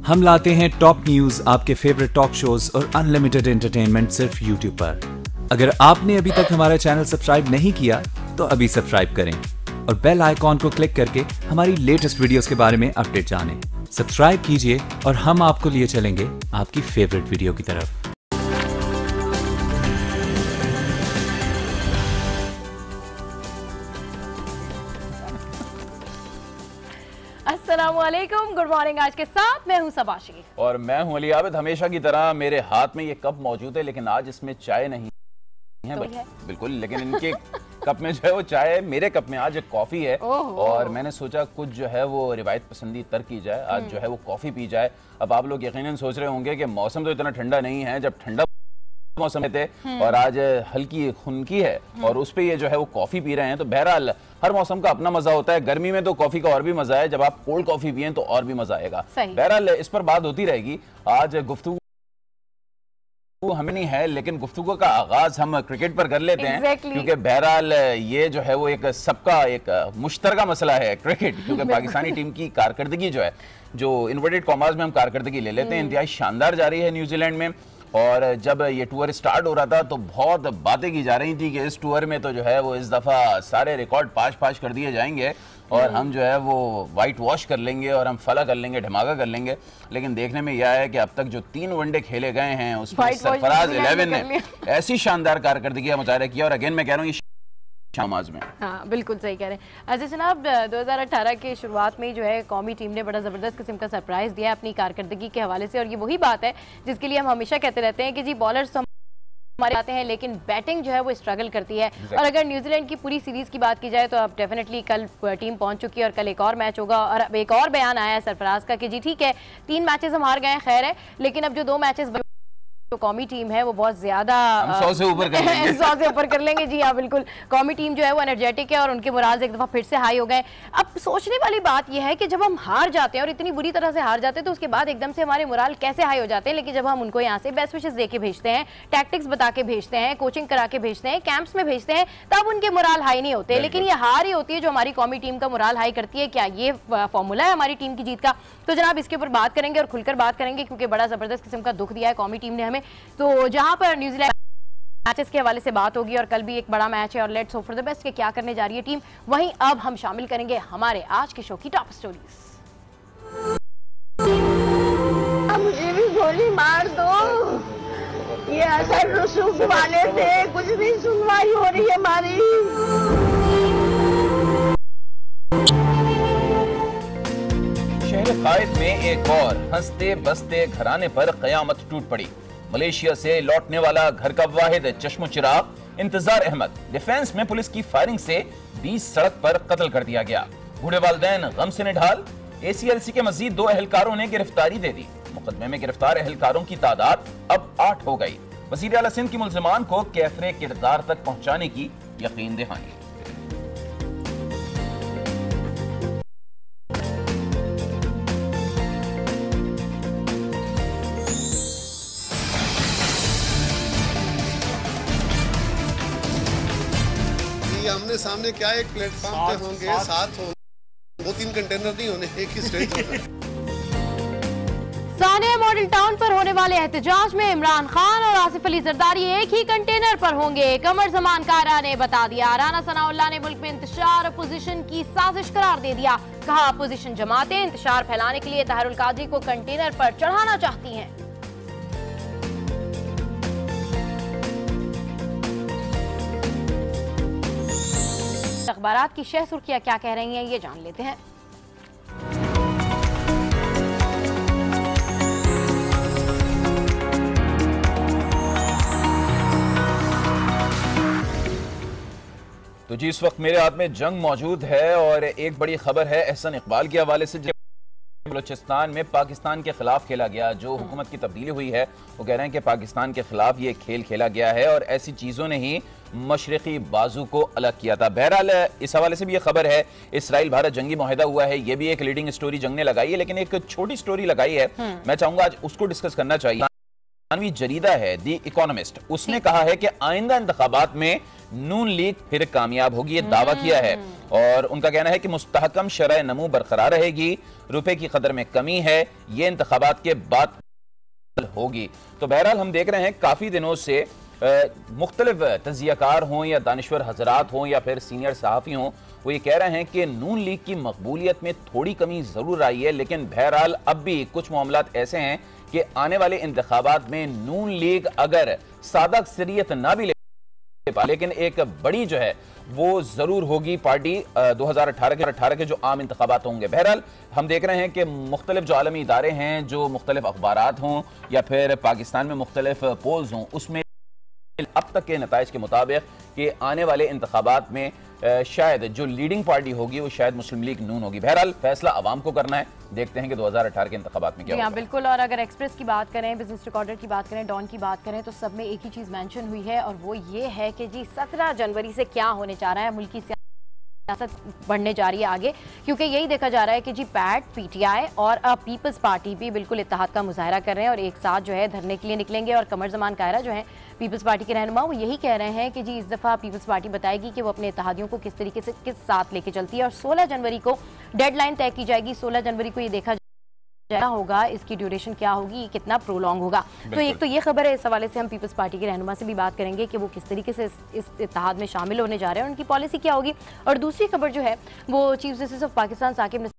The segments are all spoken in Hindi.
हम लाते हैं टॉप न्यूज, आपके फेवरेट टॉक शोज और अनलिमिटेड एंटरटेनमेंट सिर्फ यूट्यूब पर। अगर आपने अभी तक हमारा चैनल सब्सक्राइब नहीं किया तो अभी सब्सक्राइब करें और बेल आइकॉन को क्लिक करके हमारी लेटेस्ट वीडियोस के बारे में अपडेट जानें। सब्सक्राइब कीजिए और हम आपको लिए चलेंगे आपकी फेवरेट वीडियो की तरफ। अस्सलामुअलैकुम, गुड मॉर्निंग। आज के साथ मैं हूं सबाशी और मैं हूं अली आबिद। हमेशा की तरह मेरे हाथ में ये कप मौजूद है, लेकिन आज इसमें चाय नहीं है। तो बिल्कुल, लेकिन इनके कप में जो है वो चाय है, मेरे कप में आज एक कॉफी है। और मैंने सोचा कुछ जो है वो रिवायत पसंदी तर की जाए, आज जो है वो कॉफी पी जाए। अब आप लोग यकीनन सोच रहे होंगे कि मौसम तो इतना ठंडा नहीं है, जब ठंडा मौसम थे और आज हल्की खुनकी है और उस पे ये जो है वो कॉफी पी रहे हैं। तो बहरहाल हर मौसम का अपना मजा होता है। गर्मी में तो कॉफी का और भी मजा है, जब आप कोल्ड कॉफी पिए तो और भी मजा आएगा। बहरहाल इस पर बात होती रहेगी। आज गुफ्तगू हमें नहीं है, लेकिन गुफ्तगू का आगाज हम क्रिकेट पर कर लेते हैं क्योंकि बहरहाल ये जो है वो एक सबका एक मुश्तरका मसला है क्रिकेट। क्योंकि पाकिस्तानी टीम की कारकर्दगी जो है, जो इन्वर्टेड कॉमर्स में हम कारकर्दगी ले लेते हैं, इंतहाई शानदार जा रही है न्यूजीलैंड में। और जब ये टूर स्टार्ट हो रहा था तो बहुत बातें की जा रही थी कि इस टूर में तो जो है वो इस दफ़ा सारे रिकॉर्ड पाश कर दिए जाएंगे और हम जो है वो वाइट वॉश कर लेंगे और हम फला कर लेंगे, धमाका कर लेंगे। लेकिन देखने में यह है कि अब तक जो 3 वनडे खेले गए हैं उसमें सरफराज 11 ने ऐसी शानदार कारकर्दगी का मुजाहरा किया। और अगेन मैं कह रहा हूँ शामाज में। हाँ, बिल्कुल सही कह रहे हैं। अच्छा जनाब, 2018 के शुरुआत में जो है कौमी टीम ने बड़ा ज़बरदस्त किस्म का सरप्राइज़ दिया अपनी कारकर्दगी के हवाले से। और ये वही बात है जिसके लिए हम हमेशा कहते रहते हैं कि जी बॉलर्स हमारे आते हैं लेकिन बैटिंग जो है वो स्ट्रगल करती है। और अगर न्यूजीलैंड की पूरी सीरीज़ की बात की जाए तो अब डेफिनेटली कल टीम पहुंच चुकी है और कल एक और मैच होगा। और अब एक और बयान आया है सरफराज का कि जी ठीक है 3 मैचेस हम हार गए हैं, खैर है, लेकिन अब जो 2 मैचेस जो कौमी टीम है वो बहुत ज्यादा 100 से ऊपर कर लेंगे 100 से ऊपर कर लेंगे। जी हाँ बिल्कुल, कौमी टीम जो है वो एनर्जेटिक है और उनके मोराल्स एक दफा फिर से हाई हो गए। अब सोचने वाली बात यह है कि जब हम हार जाते हैं और इतनी बुरी तरह से हार जाते हैं तो उसके बाद एकदम से हमारे मोराल कैसे हाई हो जाते हैं। लेकिन जब हम उनको यहाँ से बेस्ट विशेस दे के भेजते हैं, टैक्टिक्स बता के भेजते हैं, कोचिंग करा के भेजते हैं, कैंप्स में भेजते हैं, तब उनके मोराल हाई नहीं होते। लेकिन ये हार ही होती है जो हमारी कौमी टीम का मोराल हाई करती है। क्या ये फॉर्मूला है हमारी टीम की जीत का? तो जनाब इसके ऊपर बात करेंगे और खुलकर बात करेंगे क्योंकि बड़ा जबरदस्त किस्म का दुख दिया है कौमी टीम ने हमें। तो जहां पर न्यूजीलैंड मैचेस के हवाले से बात होगी और कल भी एक बड़ा मैच है और let's hope for the best कि क्या करने जा रही है टीम, वहीं अब हम शामिल करेंगे हमारे आज के शो की टॉप स्टोरीज। मुझे भी गोली मार दो, ये असर रसूख वाले थे, कुछ नहीं सुनवाई हो रही है हमारी। शहर कायद में एक और हंसते बसते घराने पर कयामत टूट पड़ी। मलेशिया से लौटने वाला घर का वाहिद चश्मो चिराग इंतजार अहमद डिफेंस में पुलिस की फायरिंग से 20 सड़क पर कत्ल कर दिया गया। बूढ़े वालिदैन गम से निढाल। ACLC के मजीद 2 एहलकारों ने गिरफ्तारी दे दी। मुकदमे में गिरफ्तार एहलकारों की तादाद अब 8 हो गई। वज़ीर आला सिंध की मुल्जिमान को कैफरे किरदार तक पहुंचाने की यकीन दहानी। आमने सामने क्या एक प्लेटफॉर्म पे होंगे, साथ होंगे, 2-3 कंटेनर नहीं होने, एक ही स्टेज होगा। सानिया मॉडल टाउन पर होने वाले एहतजाज में इमरान खान और आसिफ अली जरदारी एक ही कंटेनर पर होंगे। कमर जमान कारा ने बता दिया। राना सनाउल्लाह ने मुल्क में इंतशार अपोजिशन की साजिश करार दे दिया। कहा अपोजिशन जमातें इंतशार फैलाने के लिए ताहिरुल कादरी को कंटेनर पर चढ़ाना चाहती हैं। अखबारात की शह सुर्खियां क्या कह रही हैं ये जान लेते हैं। तो जी इस वक्त मेरे हाथ में जंग मौजूद है और एक बड़ी खबर है एहसन इकबाल के हवाले से। बलूचिस्तान में पाकिस्तान के खिलाफ खेला गया, जो हुकूमत की तब्दीली हुई है वो कह रहे हैं कि पाकिस्तान के खिलाफ ये खेल खेला गया है और ऐसी चीज़ों ने ही मशरक़ी बाजू को अलग किया था। बहरहाल इस हवाले से भी ये खबर है, इसराइल भारत जंगी मुआहिदा हुआ है, ये भी एक लीडिंग स्टोरी जंग ने लगाई है, लेकिन एक छोटी स्टोरी लगाई है, मैं चाहूंगा आज उसको डिस्कस करना चाहिए। जरीदा है दी इकोनॉमिस्ट, उसने कहा है कि आइंदा इंतखाबात में नून लीग फिर कामयाब होगी, ये दावा किया है। और उनका कहना है कि मुस्तहकम शरह नमू बरकरार रहेगी, रुपए की कदर में कमी है, ये इंतखाबात के बाद होगी। तो बहरहाल हम देख रहे हैं काफी दिनों से मुख्तलिफ तजियाकार हों या दानिश्वर हजरात हों या फिर सीनियर सहाफ़ी हों, वो ये कह रहे हैं कि नून लीग की मकबूलियत में थोड़ी कमी जरूर आई है, लेकिन बहरहाल अब भी कुछ मामलात ऐसे हैं कि आने वाले इंतखाबात में नून लीग अगर सादा अक्सरियत ना भी ले, लेकिन एक बड़ी जो है वो जरूर होगी पार्टी 2018 के जो आम इंतखाबात होंगे। बहरहाल हम देख रहे हैं कि मुख्तलिफ जो आलमी इदारे हैं, जो मुख्तलिफ अखबारात हों या फिर पाकिस्तान में मुख्तलिफ पोल्स हों, उसमें अब तक के नताइज के मुताबिक कि आने वाले इंतखाबात में शायद जो लीडिंग पार्टी होगी वो शायद मुस्लिम लीग नून होगी। बहरहाल फैसला आवाम को करना है, देखते हैं कि 2018 के इंतखाबात में क्या होगा। बिल्कुल। और अगर एक्सप्रेस की बात करें, बिजनेस रिकॉर्डर की बात करें, डॉन की बात करें, तो सब में एक ही चीज़ मेंशन हुई है और वो ये है कि जी 17 जनवरी से क्या होने जा रहा है, मुल्की सियासत बढ़ने जा रही है आगे, क्योंकि यही देखा जा रहा है कि जी पैट, पीटीआई और पीपल्स पार्टी भी बिल्कुल इत्तेहाद का मुजाहरा कर रहे हैं और एक साथ जो है धरने के लिए निकलेंगे। और कमर जमान कायरा जो है पीपल्स पार्टी के रहनुमा, वो यही कह रहे हैं कि जी इस दफ़ा पीपल्स पार्टी बताएगी कि वो अपने इत्तेहादियों को किस तरीके से किस साथ लेके चलती है और 16 जनवरी को डेडलाइन तय की जाएगी। 16 जनवरी को ये देखा जाना होगा इसकी ड्यूरेशन क्या होगी, कितना प्रोलॉन्ग होगा। तो एक तो ये खबर है, इस हवाले से हम पीपल्स पार्टी के रहनुमा से भी बात करेंगे कि वो किस तरीके से इस इत्तेहाद में शामिल होने जा रहे हैं, उनकी पॉलिसी क्या होगी। और दूसरी खबर जो है वो chief justice of Pakistan Saqib Nisar,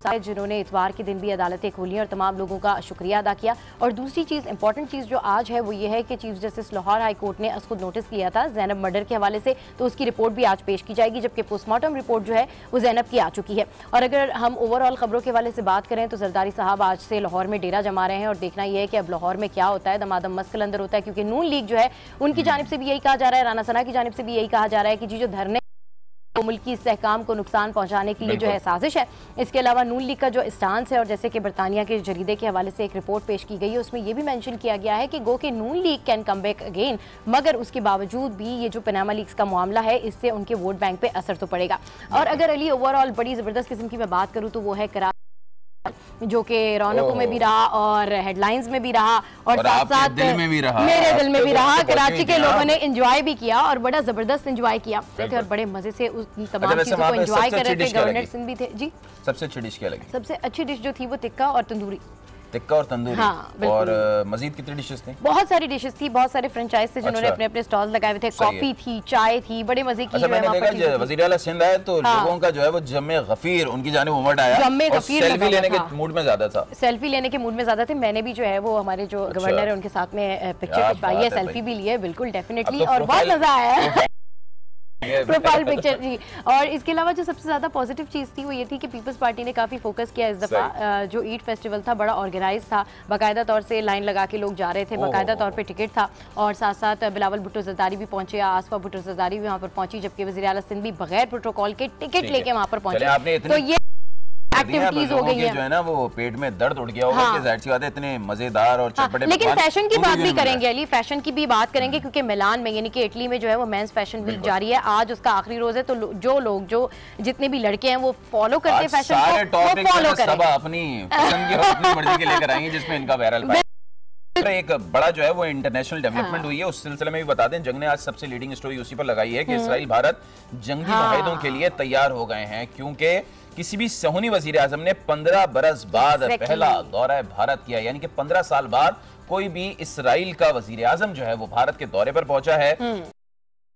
जिन्होंने इतवार के दिन भी अदालतें खोली और तमाम लोगों का शुक्रिया अदा किया। और दूसरी चीज़, इंपॉर्टेंट चीज़ जो आज है वो ये है कि chief justice Lahore high court ने खुद नोटिस लिया था ज़ैनब मर्डर के हवाले से, तो उसकी रिपोर्ट भी आज पेश की जाएगी, जबकि पोस्टमार्टम रिपोर्ट जो है वो ज़ैनब की आ चुकी है। और अगर हम ओवरऑल खबरों के हवाले से बात करें तो जरदारी साहब आज से लाहौर में डेरा जमा रहे हैं और देखना यह है कि अब लाहौर में क्या होता है, दमादम मस्कल अंदर होता है, क्योंकि नून लीग जो है उनकी जानिब से भी यही कहा जा रहा है, राना सना की जानिब से भी यही कहा जा रहा है कि जी जो धरने तो मुल्की इस्तेहकाम को नुकसान पहुंचाने के लिए जो है साजिश है। इसके अलावा नून लीग का जो स्टांस है, और जैसे कि बरतानिया के जरीदे के हवाले से एक रिपोर्ट पेश की गई है, उसमें यह भी मेंशन किया गया है कि गो के Noon League can come back again, मगर उसके बावजूद भी ये जो पनामा लीग्स का मामला है इससे उनके वोट बैंक पे असर तो पड़ेगा। और अगर अली ओवरऑल बड़ी ज़बरदस्त किस्म की मैं बात करूँ तो वो है कराची, जो कि रौनकों में भी रहा और हेडलाइंस में भी रहा और साथ साथ दिल में भी रहा, मेरे दिल में भी रहा। कराची के लोगों ने एंजॉय भी किया और बड़ा जबरदस्त एंजॉय किया और बड़े मजे से उस तमाम चीजों को एंजॉय कर रहे थे। गवर्नर सिंह भी थे जी। सबसे अच्छी डिश क्या लगी? सबसे अच्छी डिश जो थी वो टिक्का और तंदूरी। टिक्का और तंदूरी। हाँ, और मजीद कितनी डिशेस थी? बहुत सारी डिशेस थी, बहुत सारे फ्रेंचाइज थे जिन्होंने अपने अपने स्टॉल्स लगाए हुए थे। कॉफी थी, चाय थी, बड़े मजे की। अच्छा, मैंने देखा वज़ीर आला सिंध आए तो लोगों का जो है वो जम्मे गफीर उनकी जानिब उमड़ आया और सेल्फी लेने के मूड में ज्यादा था। सेल्फी लेने के मूड में ज्यादा थे। मैंने भी जो है वो हमारे जो गवर्नर है उनके साथ में पिक्चर खिंचवाई है, सेल्फी भी ली है, बिल्कुल डेफिनेटली, और बहुत मजा आया है प्रोफाइल पिक्चर जी। और इसके अलावा जो सबसे ज्यादा पॉजिटिव चीज़ थी वो ये थी कि पीपल्स पार्टी ने काफ़ी फोकस किया इस दफ़ा। जो ईद फेस्टिवल था बड़ा ऑर्गेनाइज था, बाकायदा तौर से लाइन लगा के लोग जा रहे थे, बाकायदा तौर पे टिकट था। और साथ साथ बिलावल भुट्टो जरदारी भी पहुंचे, आसफा भुट्टो जरदारी भी वहाँ पर पहुंची, जबकि वज़ीर आला सिंध भी बगैर प्रोटोकॉल के टिकट लेके वहाँ पर पहुंचे। तो ये एक्टिविटीज हो गई है, जो है ना वो पेट में दर्द उठ गया होगा कि जाहिर सी बात है इतने मजेदार और चटपटे। लेकिन फैशन की बात भी करेंगे अली, फैशन की भी बात करेंगे, क्योंकि मिलान में यानी कि इटली में जो है वो मेंस फैशन वीक जारी है। आज उसका आखिरी रोज है, तो जो लोग जो जितने भी लड़के हैं वो फॉलो करते हैं फैशन को, वो फॉलो करें, सब अपनी पसंद की और अपनी मर्जी के लेकर आएंगे जिसमें इनका वायरल पाए। एक बड़ा जो है वो इंटरनेशनल डेवलपमेंट हुई है, उस सिलसिले में भी बता दें, जंग ने आज सबसे लीडिंग स्टोरी उसी पर लगाई है कि इसराइल भारत जंगी मुआहिदों के लिए तैयार हो गए हैं, क्योंकि किसी भी सहूनी वजीर आजम ने 15 बरस बाद पहला दौरा भारत किया, यानी कि 15 साल बाद कोई भी इसराइल का वजीर आजम जो है वो भारत के दौरे पर पहुंचा है।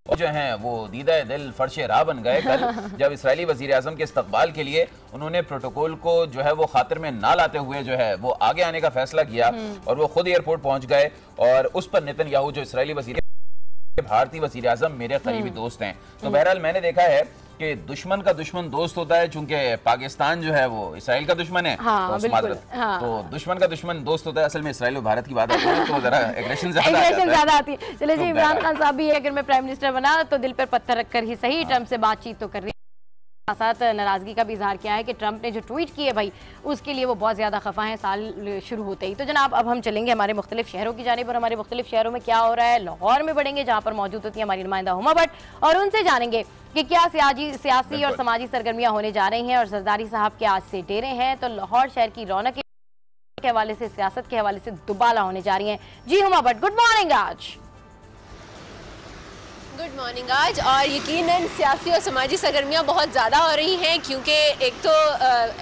और जो हैं वो दीदा दिल फर्शे राह बन गए कल जब इसराइली वजीर आजम के इस्तकबाल के लिए उन्होंने प्रोटोकॉल को जो है वो खातिर में ना लाते हुए जो है वो आगे आने का फैसला किया और वो खुद एयरपोर्ट पहुंच गए। और उस पर नेतन्याहू जो इसराइली वजीर, भारतीय वजीर आजम मेरे करीबी दोस्त हैं। तो बहरहाल मैंने देखा है कि दुश्मन का दुश्मन दोस्त होता है, चूंकि पाकिस्तान जो है वो इसराइल का दुश्मन है। तो दुश्मन का दुश्मन दोस्त होता है। असल में इसराइल और भारत की बात आती है तो जरा एग्रेशन ज्यादा आती है। चलिए जी, इमरान खान साहब भी अगर मैं प्राइम मिनिस्टर बना तो दिल पर पत्थर रखकर ही सही ट्रंप से बातचीत तो कर रही है। साथ नाराजगी का भी इजहार किया है कि ट्रंप ने जो ट्वीट किए भाई उसके लिए वो बहुत ज़्यादा खफा हैं साल शुरू होते ही। तो जनाब अब हम चलेंगे हमारे मुख्तलिफ शहरों की जानिब और हमारे मुख्तलिफ शहरों में क्या हो रहा है। लाहौर में बढ़ेंगे जहाँ पर मौजूद होती है हमारी नुमाइंदा हुमा भट्ट और उनसे जानेंगे कि क्या सियासी और समाजी सरगर्मियाँ होने जा रही हैं। और जरदारी साहब के आज से डेरे हैं तो लाहौर शहर की रौनक के हवाले से, सियासत के हवाले से दुबाला होने जा रही हैं। जी हुमा भट्ट, गुड मॉर्निंग। आज गुड मॉर्निंग आज, और यकीनन सियासी और समाजी सरगर्मियां बहुत ज़्यादा हो रही हैं, क्योंकि एक तो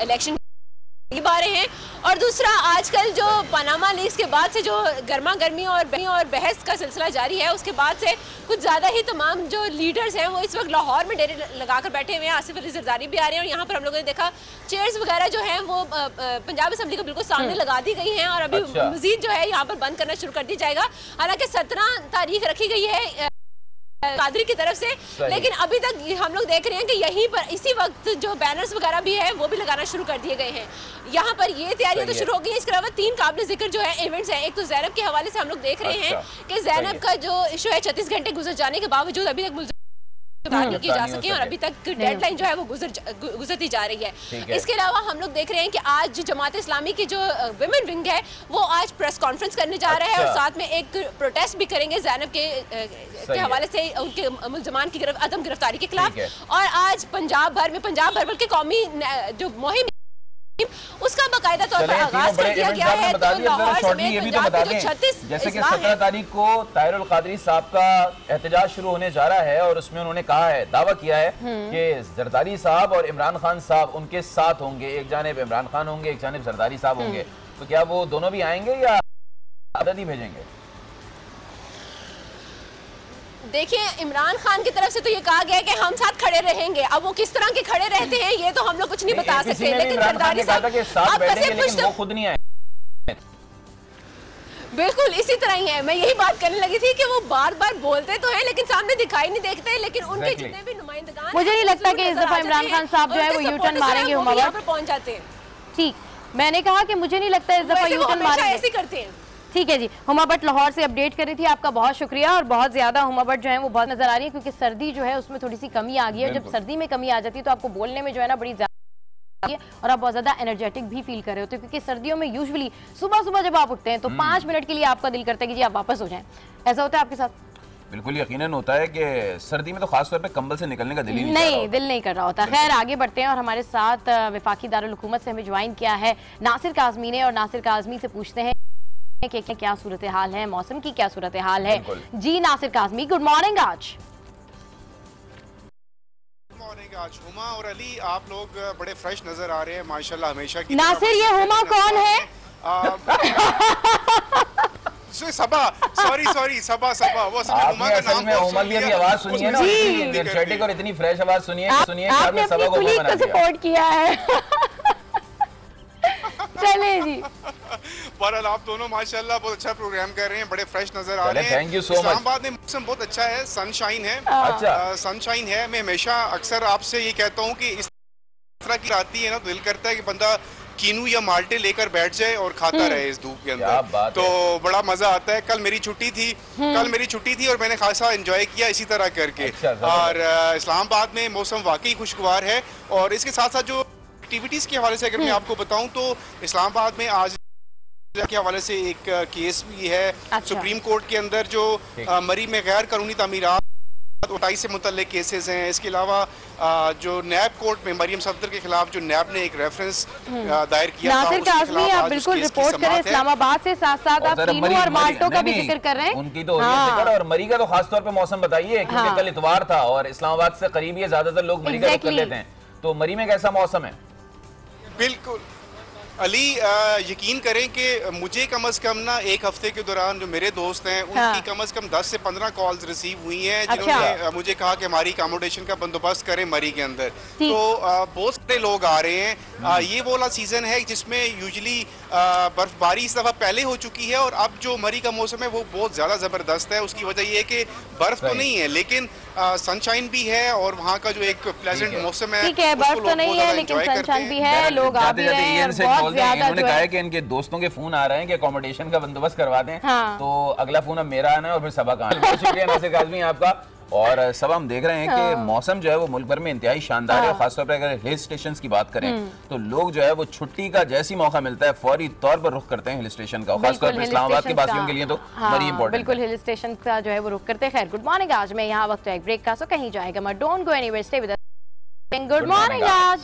इलेक्शन करीब आ रहे हैं, और दूसरा आजकल जो पनामा लीक्स के बाद से जो गर्मा गर्मी और बहस का सिलसिला जारी है, उसके बाद से कुछ ज़्यादा ही तमाम जो लीडर्स हैं वो इस वक्त लाहौर में डेरे लगाकर बैठे हुए हैं। आसिफ अली जरदारी भी आ रहे हैं, और यहाँ पर हम लोगों ने देखा चेयर्स वगैरह जो हैं वो पंजाब असम्बली को बिल्कुल सामने लगा दी गई हैं, और अभी मजीद जो है यहाँ पर बंद करना शुरू कर दी जाएगा। हालांकि 17 तारीख रखी गई है कादरी की तरफ से, लेकिन अभी तक हम लोग देख रहे हैं कि यहीं पर इसी वक्त जो बैनर्स वगैरह भी है वो भी लगाना शुरू कर दिए गए हैं। यहाँ पर ये तैयारियां तो शुरू हो गई हैं। इसके अलावा 3 काबिल जिक्र जो है इवेंट्स हैं। एक तो ज़ैनब के हवाले से हम लोग देख रहे हैं कि ज़ैनब का जो इशू है 36 घंटे गुजर जाने के बावजूद अभी तक नहीं की जा सके, और अभी तक डेडलाइन जो है वो गुजरती जा रही है। इसके अलावा हम लोग देख रहे हैं कि आज जमात इस्लामी की जो विमेन विंग है वो आज प्रेस कॉन्फ्रेंस करने जा रहा है, और साथ में एक प्रोटेस्ट भी करेंगे ज़ैनब के हवाले से उनके मुल्ज़मान की अदम गिरफ्तारी के खिलाफ। और आज पंजाब भर बल्कि कौमी जो मुहिम उसका बाकायदा तौर पर आगाज कर दिया गया है। तो लाहौर समेत पंजाब के जो 36 जैसे कि 17 तारीख को ताहिरुल कादरी साहब का एहतजाज शुरू होने जा रहा है, और उसमें उन्होंने कहा है, दावा किया है कि जरदारी साहब और इमरान खान साहब उनके साथ होंगे। एक जानिब इमरान खान होंगे, एक जानिब जरदारी साहब होंगे। तो क्या वो दोनों भी आएंगे या आदत ही भेजेंगे? देखिए, इमरान खान की तरफ से तो ये कहा गया है कि हम साथ खड़े रहेंगे। अब वो किस तरह के खड़े रहते हैं ये तो हम लोग कुछ नहीं बता सकते, लेकिन जरदारी साहब वो खुद नहीं आए। बिल्कुल इसी तरह ही है। मैं यही बात करने लगी थी कि वो बार बार बोलते तो हैं लेकिन सामने दिखाई नहीं देते, लेकिन उनके जितने भी नुमाइंदगान, मुझे नहीं लगता कि इस दफा इमरान खान साहब जो है वो यू टर्न मारेंगे। यहाँ पर पहुंच जाते हैं। ठीक, मैंने कहा कि मुझे नहीं लगता इस दफा यू टर्न मारेंगे, ऐसे करते हैं। ठीक है जी। हुमा भट्ट लाहौर से अपडेट कर रही थी, आपका बहुत शुक्रिया। और बहुत ज्यादा हुमा भट्ट जो है वो बहुत नजर आ रही है, क्योंकि सर्दी जो है उसमें थोड़ी सी कमी आ गई है। जब सर्दी में कमी आ जाती है तो आपको बोलने में जो है ना बड़ी ज्यादा, और आप बहुत ज्यादा एनर्जेटिक भी फील कर रहे होते हैं, क्योंकि सर्दियों में यूजुअली सुबह जब आप उठते हैं तो 5 मिनट के लिए आपका दिल करता है कि जी आप वापस हो जाएं। ऐसा होता है आपके साथ? बिल्कुल यकीनन होता है कि सर्दी में तो खासतौर पे कंबल से निकलने का दिल ही दिल नहीं कर रहा होता। खैर आगे बढ़ते हैं, और हमारे साथ वफाकी दारुल हुकूमत से हमें ज्वाइन किया है नासिर काज़मी ने, और नासिर काज़मी से पूछते हैं कि क्या सूरत हाल है, मौसम की क्या सूरत हाल है। जी नासिर काज़मी, गुड मॉर्निंग। आज आज हुमा और अली आप लोग बड़े फ्रेश नजर आ रहे हैं माशाल्लाह हमेशा की। नासिर, ये हुमा कौन है? सबा, सॉरी सबा वो हुमा का नाम है। हुमा की अभी आवाज सुनिए ना, इतनी एनर्जेटिक और इतनी फ्रेश आवाज सुनिए कि आपने सबा को बना दिया। सपोर्ट किया है। चले जी। बहरहाल आप दोनों माशाल्लाह बहुत अच्छा प्रोग्राम कर रहे हैं, बड़े फ्रेश नजर आ रहे हैं। Thank you so much. Islamabad में मौसम बहुत अच्छा है, सनशाइन है। सनशाइन है। मैं हमेशा अक्सर आपसे ये कहता हूँ कि इस तरह की आती है ना तो दिल करता है कि बंदा कीनू या माल्टे लेकर बैठ जाए और खाता रहे इस धूप के अंदर, तो बड़ा मजा आता है। कल मेरी छुट्टी थी और मैंने खासा एंजॉय किया इसी तरह करके। और इस्लामाबाद में मौसम वाकई खुशगवार है। और इसके साथ साथ जो एक्टिविटीज के हवाले से अगर मैं आपको बताऊं तो इस्लामाबाद में आज के हवाले से एक केस भी है। सुप्रीम कोर्ट के अंदर जो मरी में गैर कानूनी तामीरात 28 से मुतल्लिक केसेस हैं। इसके अलावा जो नैब कोर्ट में मरियम सफदर के खिलाफ जो नैब ने एक रेफरेंस दायर किया नासिर काज़मी, आप बिल्कुल रिपोर्ट करें इस्लामाबाद से, साथ साथ आप कीनू और माल्टो का भी जिक्र कर रहे हैं। उनकी तो जिक्र, और मरी का तो खासतौर पे मौसम बताइए, क्योंकि कल इतवार था और इस्लामाबाद से करीब ये ज्यादातर लोग मरी का रुख कर लेते हैं, तो मरी में कैसा मौसम है? बिल्कुल अली, यकीन करें कि मुझे कम से कम ना एक हफ्ते के दौरान जो मेरे दोस्त हैं उनकी कम से कम 10 से 15 कॉल्स रिसीव हुई हैं जिन्होंने मुझे कहा कि हमारी अकोमोडेशन का बंदोबस्त करें मरी के अंदर। तो बहुत सारे लोग आ रहे हैं। ये वो वाला सीजन है जिसमें यूजुअली बर्फबारी इस दफा पहले हो चुकी है, और अब जो मरी का मौसम है वो बहुत ज्यादा जबरदस्त है। उसकी वजह ये है कि बर्फ तो नहीं है लेकिन सनशाइन भी है, और वहाँ का जो एक प्लेजेंट मौसम है, ठीक है, बर्फ तो नहीं है लेकिन सनशाइन भी है, लोग आ भी रहे हैं। इन्होंने कहा है कि इनके दोस्तों के फोन आ रहे हैं कि अकोमोडेशन का बंदोबस्त करवा दें। तो अगला फोन अब मेरा आना है और फिर सबा का आना। बहुत शुक्रिया नासिर काज़मी आपका। और सब हम देख रहे हैं कि मौसम जो है वो मुल्क भर में इंतहाई शानदार है। खासतौर पर अगर हिल स्टेशन की बात करें तो लोग जो है वो छुट्टी का जैसी मौका मिलता है फौरी तौर पर रुख करते हैं हिल स्टेशन का। खासतौर पर इस्लामाबाद के वासियों के लिए तो बड़ी इंपॉर्टेंट, बिल्कुल हिल स्टेशन का जो है वो रुख करते हैं। खैर गुड मॉर्निंग। आज मैं यहाँ वक्त एक ब्रेक का, सो कहीं जाएगा मत, don't go anywhere, stay with us. Good morning. आज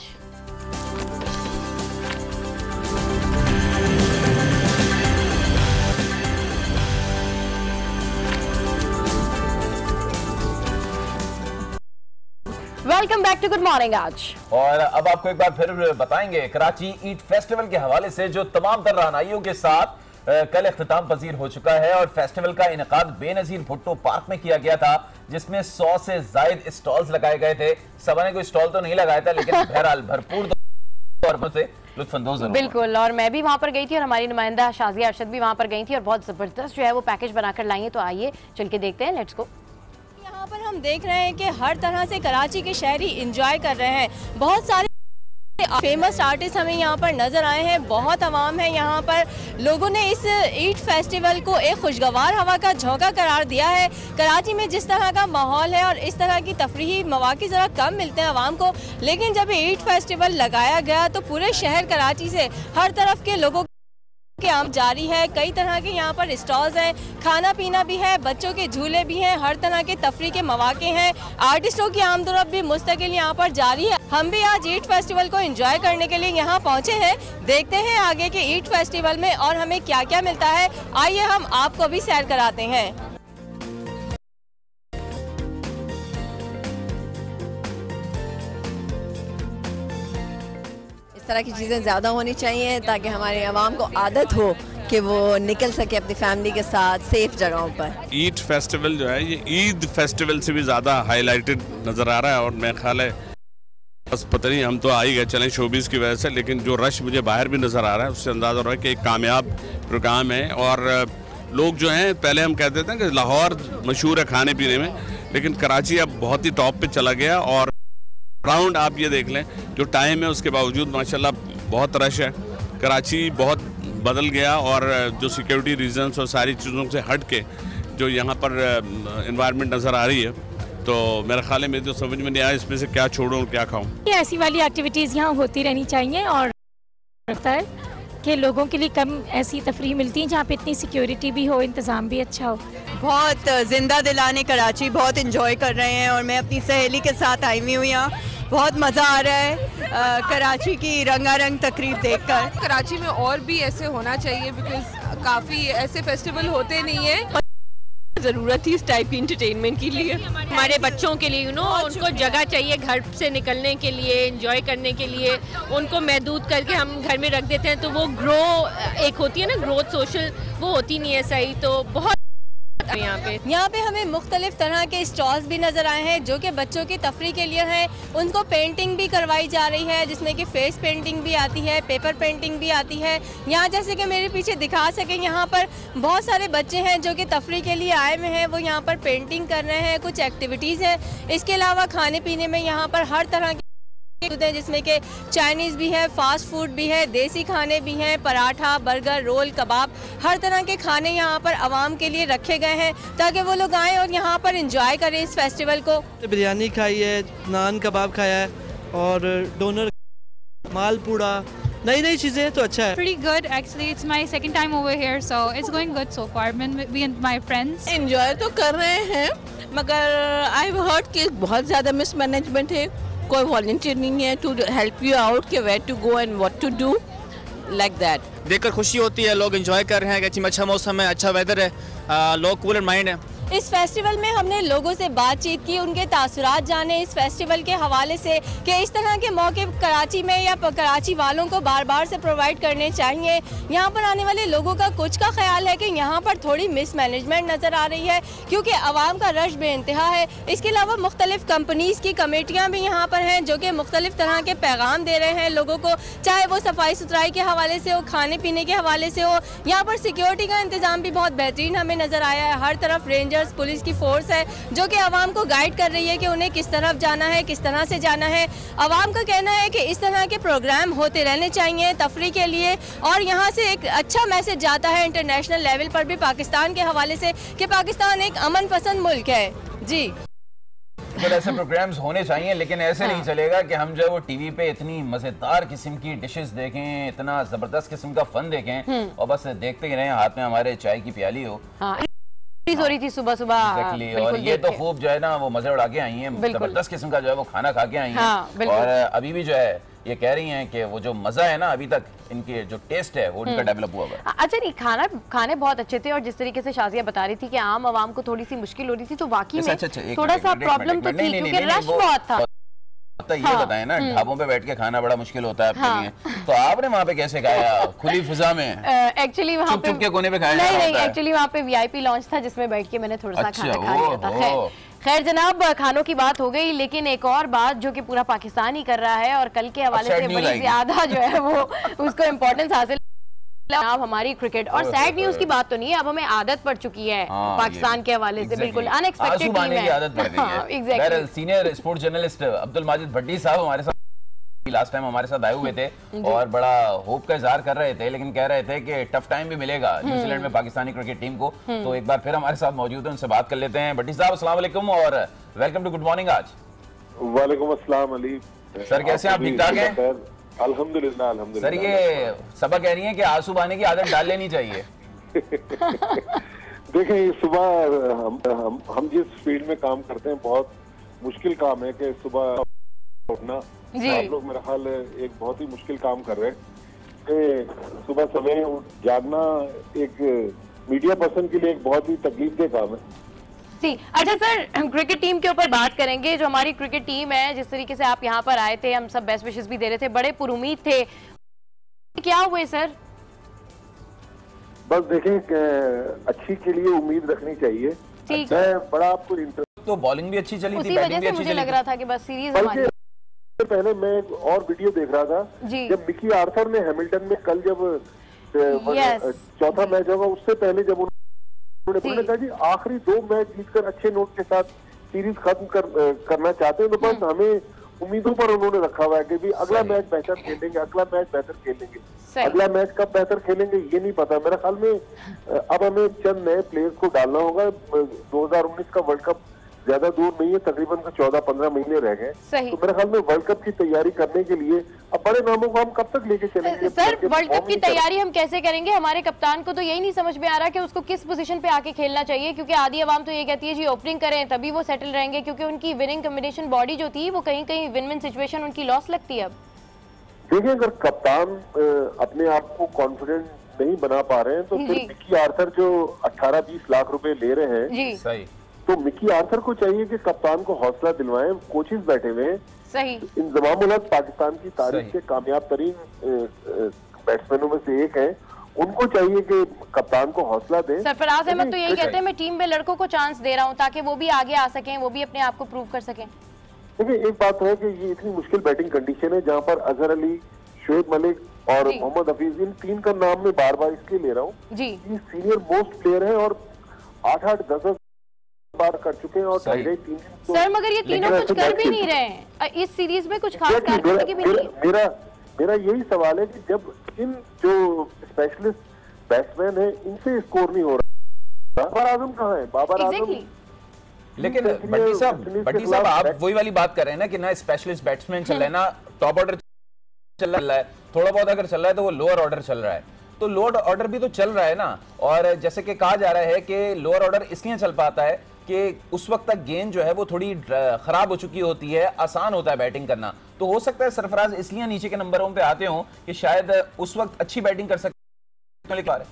welcome back to good morning आज। और अब आपको एक बार फिर बताएंगे कराची ईद फेस्टिवल के हवाले से जो तमाम तर रहनुमाइयों के साथ कल इख्तिताम पजीर हो चुका है और फेस्टिवल का इनेकाद बेनजीर भुट्टो पार्क में किया गया था, जिसमें 100 से जायद स्टॉल्स लगाए गए थे। सबा ने कोई स्टॉल तो नहीं लगाया था, लेकिन बहरहाल भरपूर तौर से लुत्फअंदोज बिल्कुल। और मैं भी वहां पर गई थी और हमारी नुमाइंदा शाजिया अरशद भी वहां पर गई थी और बहुत जबरदस्त जो है वो पैकेज बनाकर लाई है। तो आइए चल के देखते हैं, लेट्स गो। यहाँ पर हम देख रहे हैं कि हर तरह से कराची के शहरी इंजॉय कर रहे हैं। बहुत सारे फेमस आर्टिस्ट हमें यहाँ पर नज़र आए हैं, बहुत आवाम है यहाँ पर। लोगों ने इस ईद फेस्टिवल को एक खुशगवार हवा का झोंका करार दिया है। कराची में जिस तरह का माहौल है और इस तरह की तफरीही मौक़े ज़रा कम मिलते हैं आवाम को, लेकिन जब ईद फेस्टिवल लगाया गया तो पूरे शहर कराची से हर तरफ के लोगों के आम जारी है। कई तरह के यहाँ पर स्टॉल्स हैं, खाना पीना भी है, बच्चों के झूले भी हैं, हर तरह के तफरीह के मौके हैं। आर्टिस्टों की आमदोरफ्त भी मुस्तकिल यहाँ पर जारी है। हम भी आज ईद फेस्टिवल को एंजॉय करने के लिए यहाँ पहुँचे हैं। देखते हैं आगे के ईद फेस्टिवल में और हमें क्या क्या मिलता है। आइए हम आपको भी सैर कराते हैं। तरह की चीज़ें ज़्यादा होनी चाहिए ताकि हमारे अवाम को आदत हो कि वो निकल सके अपनी फैमिली के साथ सेफ जगहों पर। ईद फेस्टिवल जो है ये ईद फेस्टिवल से भी ज़्यादा हाईलाइटेड नज़र आ रहा है और मेरा ख्याल है बस पता नहीं हम तो आ ही गए चलें शोबिस की वजह से, लेकिन जो रश मुझे बाहर भी नज़र आ रहा है उससे अंदाज़ा हो रहा है कि एक कामयाब प्रोग्राम है। और लोग जो हैं, पहले हम कहते थे कि लाहौर मशहूर है खाने पीने में, लेकिन कराची अब बहुत ही टॉप पे चला गया। और राउंड आप ये देख लें जो टाइम है उसके बावजूद माशाल्लाह बहुत रश है। कराची बहुत बदल गया और जो सिक्योरिटी रीजंस और सारी चीज़ों से हट के जो यहाँ पर एनवायरनमेंट नज़र आ रही है, तो मेरा ख्याल है मेरे तो समझ में नहीं आया इसमें से क्या छोड़ूं और क्या खाऊं। ये ऐसी वाली एक्टिविटीज़ यहाँ होती रहनी चाहिए और लगता है कि लोगों के लिए कम ऐसी तफरीह मिलती है जहाँ पे इतनी सिक्योरिटी भी हो, इंतज़ाम भी अच्छा हो। बहुत जिंदा दिलाने कराची बहुत इंजॉय कर रहे हैं और मैं अपनी सहेली के साथ आई हुई हूँ यहाँ। बहुत मज़ा आ रहा है कराची की रंगारंग तकरीब देखकर। कराची में और भी ऐसे होना चाहिए बिकॉज काफ़ी ऐसे फेस्टिवल होते नहीं है। ज़रूरत थी इस टाइप की इंटरटेनमेंट के लिए, हमारे बच्चों के लिए उनको जगह चाहिए घर से निकलने के लिए, एंजॉय करने के लिए। उनको महदूद करके हम घर में रख देते हैं तो वो ग्रो एक होती है ना ग्रोथ सोशल, वो होती नहीं है सही। तो बहुत यहाँ पे हमें मुख्तलिफ तरह के स्टॉल्स भी नज़र आए हैं जो कि बच्चों की तफरीह के लिए हैं। उनको पेंटिंग भी करवाई जा रही है जिसमें कि फेस पेंटिंग भी आती है, पेपर पेंटिंग भी आती है। यहाँ जैसे कि मेरे पीछे दिखा सकें, यहाँ पर बहुत सारे बच्चे हैं जो कि तफरीह के लिए आए हुए हैं, वो यहाँ पर पेंटिंग कर रहे हैं, कुछ एक्टिविटीज़ हैं। इसके अलावा खाने पीने में यहाँ पर हर तरह जिसमें कि चाइनीज़ भी है, फास्ट फूड भी है, देसी खाने भी हैं, पराठा, बर्गर, रोल, कबाब, हर तरह के खाने यहाँ पर आवाम के लिए रखे गए हैं ताकि वो लोग आएँ और यहाँ पर एंजॉय करें इस फेस्टिवल को। बिरयानी खाई है, नान कबाब खाया है और डोनर मालपूड़ा, नई नई चीज़ें, तो अच्छा है। Pretty good actually. It's my second time over here, so it's going good so far. We and my friends enjoy तो कर रहे हैं, मगर I've heard कि बहुत ज़्यादा मिसमैनेजमेंट है, कोई वॉलंटियर नहीं है टू हेल्प यू आउट कि where to go and what to do like that. देखकर खुशी होती है, लोग एंजॉय कर रहे हैं, अच्छा मौसम है, अच्छा वेदर है, लोग कूल एंड माइंड है। इस फेस्टिवल में हमने लोगों से बातचीत की, उनके तासुरात जाने इस फेस्टिवल के हवाले से कि इस तरह के मौके कराची में या कराची वालों को बार बार से प्रोवाइड करने चाहिए। यहाँ पर आने वाले लोगों का कुछ का ख्याल है कि यहाँ पर थोड़ी मिसमैनेजमेंट नज़र आ रही है क्योंकि आवाम का रश बेइंतहा है। इसके अलावा मुख्तलिफ कंपनीज़ की कमेटियाँ भी यहाँ पर हैं जो कि मुख्तलिफ तरह के पैगाम दे रहे हैं लोगों को, चाहे वो सफाई सुथराई के हवाले से हो, खाने पीने के हवाले से हो। यहाँ पर सिक्योरिटी का इंतज़ाम भी बहुत बेहतरीन हमें नज़र आया है। हर तरफ रेंजर पुलिस की फोर्स है जो कि आवाम को गाइड कर रही है कि उन्हें किस तरफ जाना है, किस तरह से जाना है। आवाम का कहना है कि इस तरह के प्रोग्राम होते रहने चाहिए तफरीह के लिए और यहाँ से एक अच्छा मैसेज जाता है इंटरनेशनल लेवल पर भी पाकिस्तान के हवाले से कि पाकिस्तान एक अमन पसंद मुल्क है। जी बिल्कुल ऐसे प्रोग्राम्स होने चाहिए, लेकिन ऐसे नहीं चलेगा कि हम जो है वो टीवी पे इतनी मजेदार किस्म की डिशेस देखें, इतना जबरदस्त किस्म का फन देखें और बस देखते ही रहें, हाथ में हमारे चाय की प्याली हो। हो रही थी सुबह सुबह और ये तो खूब जो है ना वो मजे उड़ा के आई हैं, जबरदस्त किस्म का जो है वो खाना खा के आई हैं और अभी भी जो है ये कह रही हैं कि वो जो मजा है ना अभी तक इनके जो टेस्ट है वो इनका डेवलप हुआ है। अच्छा नहीं, खाने बहुत अच्छे थे और जिस तरीके से शाजिया बता रही थी कि आम आवाम को थोड़ी सी मुश्किल हो रही थी तो वाकई में थोड़ा सा प्रॉब्लम तो थी क्योंकि रश बहुत था। ज़ाब्ता ये बताएं ना, ढाबों पे बैठ के खाना बड़ा मुश्किल होता है आपके लिए, तो आपने वहाँ पे कैसे खाया खुली फिजा में? एक्चुअली वहाँ पे के कोने पे खाया? नहीं, एक्चुअली वहाँ पे VIP लॉन्च था जिसमें बैठ के मैंने थोड़ा सा खाना खा लिया था। खैर जनाब, खानों की बात हो गई, लेकिन एक और बात जो कि पूरा पाकिस्तान ही कर रहा है और कल के हवाले से बड़ी ज्यादा जो है वो उसको इम्पोर्टेंस हासिल अब हमारी क्रिकेट। और सैड न्यूज की बात तो नहीं है, अब हमें आदत पड़ चुकी है पाकिस्तान के हवाले से, बिल्कुल अनएक्सपेक्टेड टीम है। आदत पड़ गई है। Senior sports journalist Abdul Majid Bhatti साहब हमारे साथ लास्ट टाइम हमारे साथ आए हुए थे और बड़ा होप का इजहार कर रहे थे, लेकिन कह रहे थे कि टफ टाइम भी मिलेगा न्यूजीलैंड में पाकिस्तानी क्रिकेट टीम को। तो एक बार फिर हमारे साथ मौजूद है, उनसे बात कर लेते हैं। भट्टी साहब अस्सलाम वालेकुम और वेलकम टू गुड मॉर्निंग। आज वालेकुम अस्सलाम अली सर, कैसे आप? ठीक ठाक हैं? अल्हम्दुलिल्लाह अल्हम्दुलिल्लाह। सर ये सबा कह रही हैं कि आंसू बहाने की आदत डाल लेनी चाहिए। देखें, सुबह हम जिस फील्ड में काम करते हैं बहुत मुश्किल काम है कि सुबह उठना। आप लोग मेरा ख्याल एक बहुत ही मुश्किल काम कर रहे हैं। सुबह सवेरे जागना एक मीडिया पर्सन के लिए एक बहुत ही तकलीफदेह काम है। जी अच्छा सर, क्रिकेट टीम के ऊपर बात करेंगे। जो हमारी क्रिकेट टीम है, जिस तरीके से आप यहाँ पर आए थे, हम सब बेस्ट विशेस भी दे रहे थे, बड़े पुरुमीद थे, क्या हुए सर? बस देखें, अच्छी के लिए उम्मीद रखनी चाहिए। मैं बड़ा आपको तो बॉलिंग भी अच्छी चली थी, उसी वजह से मुझे लग रहा था कि बस सीरीज हमारी। पहले मैं एक और वीडियो देख रहा था, जब मिकी आर्थर ने हैमिल्टन में कल जब चौथा मैच होगा उससे पहले जब उन्होंने कहा जी आखिरी 2 मैच जीतकर अच्छे नोट के साथ सीरीज खत्म करना चाहते हैं, तो बस हमें उम्मीदों पर उन्होंने रखा हुआ है कि भी अगला मैच बेहतर खेलेंगे, अगला मैच बेहतर खेलेंगे। अगला मैच कब बेहतर खेलेंगे ये नहीं पता। मेरे ख्याल में अब हमें चंद नए प्लेयर्स को डालना होगा। 2019 का वर्ल्ड कप ज्यादा दूर नहीं है, तकरीबन 14-15 महीने रह गए। तो मेरे ख्याल में वर्ल्ड कप की तैयारी करने के लिए अब बड़े नामों को हम कब तक लेके चलेंगे? सर वर्ल्ड कप की तैयारी हम कैसे करेंगे? हमारे कप्तान को तो यही नहीं समझ में आ रहा कि उसको किस पोजीशन पे आके खेलना चाहिए, क्योंकि आधी आवाम तो ये कहती है जी ओपनिंग करें तभी वो सेटल रहेंगे, क्योंकि उनकी विनिंग कॉम्बिनेशन बॉडी जो थी वो कहीं कहीं विन विन सिचुएशन उनकी लॉस लगती है। अब देखिए, अगर कप्तान अपने आप को कॉन्फिडेंट नहीं बना पा रहे हैं तो फिर मिकी आर्थर जो 18-20 लाख रुपए ले रहे हैं, सही, तो मिकी आर्थर को चाहिए कि कप्तान को हौसला दिलवाएं। कोचेस बैठे हुए हैं, सही, इंजमामुल हक पाकिस्तान की तारीख के कामयाब तरीन बैट्समैनों में से एक है, उनको चाहिए कि कप्तान को हौसला दें। सरफराज अहमद तो यही कहते हैं मैं टीम में लड़कों को चांस दे रहा हूं ताकि वो भी आगे आ सकें, वो भी अपने आप को प्रूव कर सकें। देखिए, एक बात है कि ये इतनी मुश्किल बैटिंग कंडीशन है जहाँ पर अजहर अली, शोएब मलिक और मोहम्मद हफीज, इन 3 का नाम मैं बार बार इसलिए ले रहा हूँ, ये सीनियर मोस्ट प्लेयर है और 8-10 बार कर चुके हैं और 2.5-3 सर, मगर ये तीनों कुछ कर भी नहीं रहे हैं इस सीरीज में, कुछ खास कारकर्दगी भी नहीं है। मेरा यही सवाल है कि जब इन जो स्पेशलिस्ट बैट्समैन है इनसे स्कोर नहीं हो रहा, बाबर आजम कहाँ है? बाबर आजम। लेकिन भट्टी साहब आप वही वाली बात कर रहे हैं ना कि ना स्पेशलिस्ट बैट्समैन चल रहे हैं, ना टॉप ऑर्डर चल रहा है, थोड़ा बहुत अगर चल रहा है तो वो लोअर ऑर्डर चल रहा है, तो लोअर ऑर्डर भी तो चल रहा है ना। और जैसे कि कहा जा रहा है कि लोअर ऑर्डर इसलिए चल पाता है कि उस वक्त तक गेंद जो है वो थोड़ी खराब हो चुकी होती है, आसान होता है बैटिंग करना, तो हो सकता है सरफराज इसलिए नीचे के नंबरों पे आते हो कि शायद उस वक्त अच्छी बैटिंग कर सकते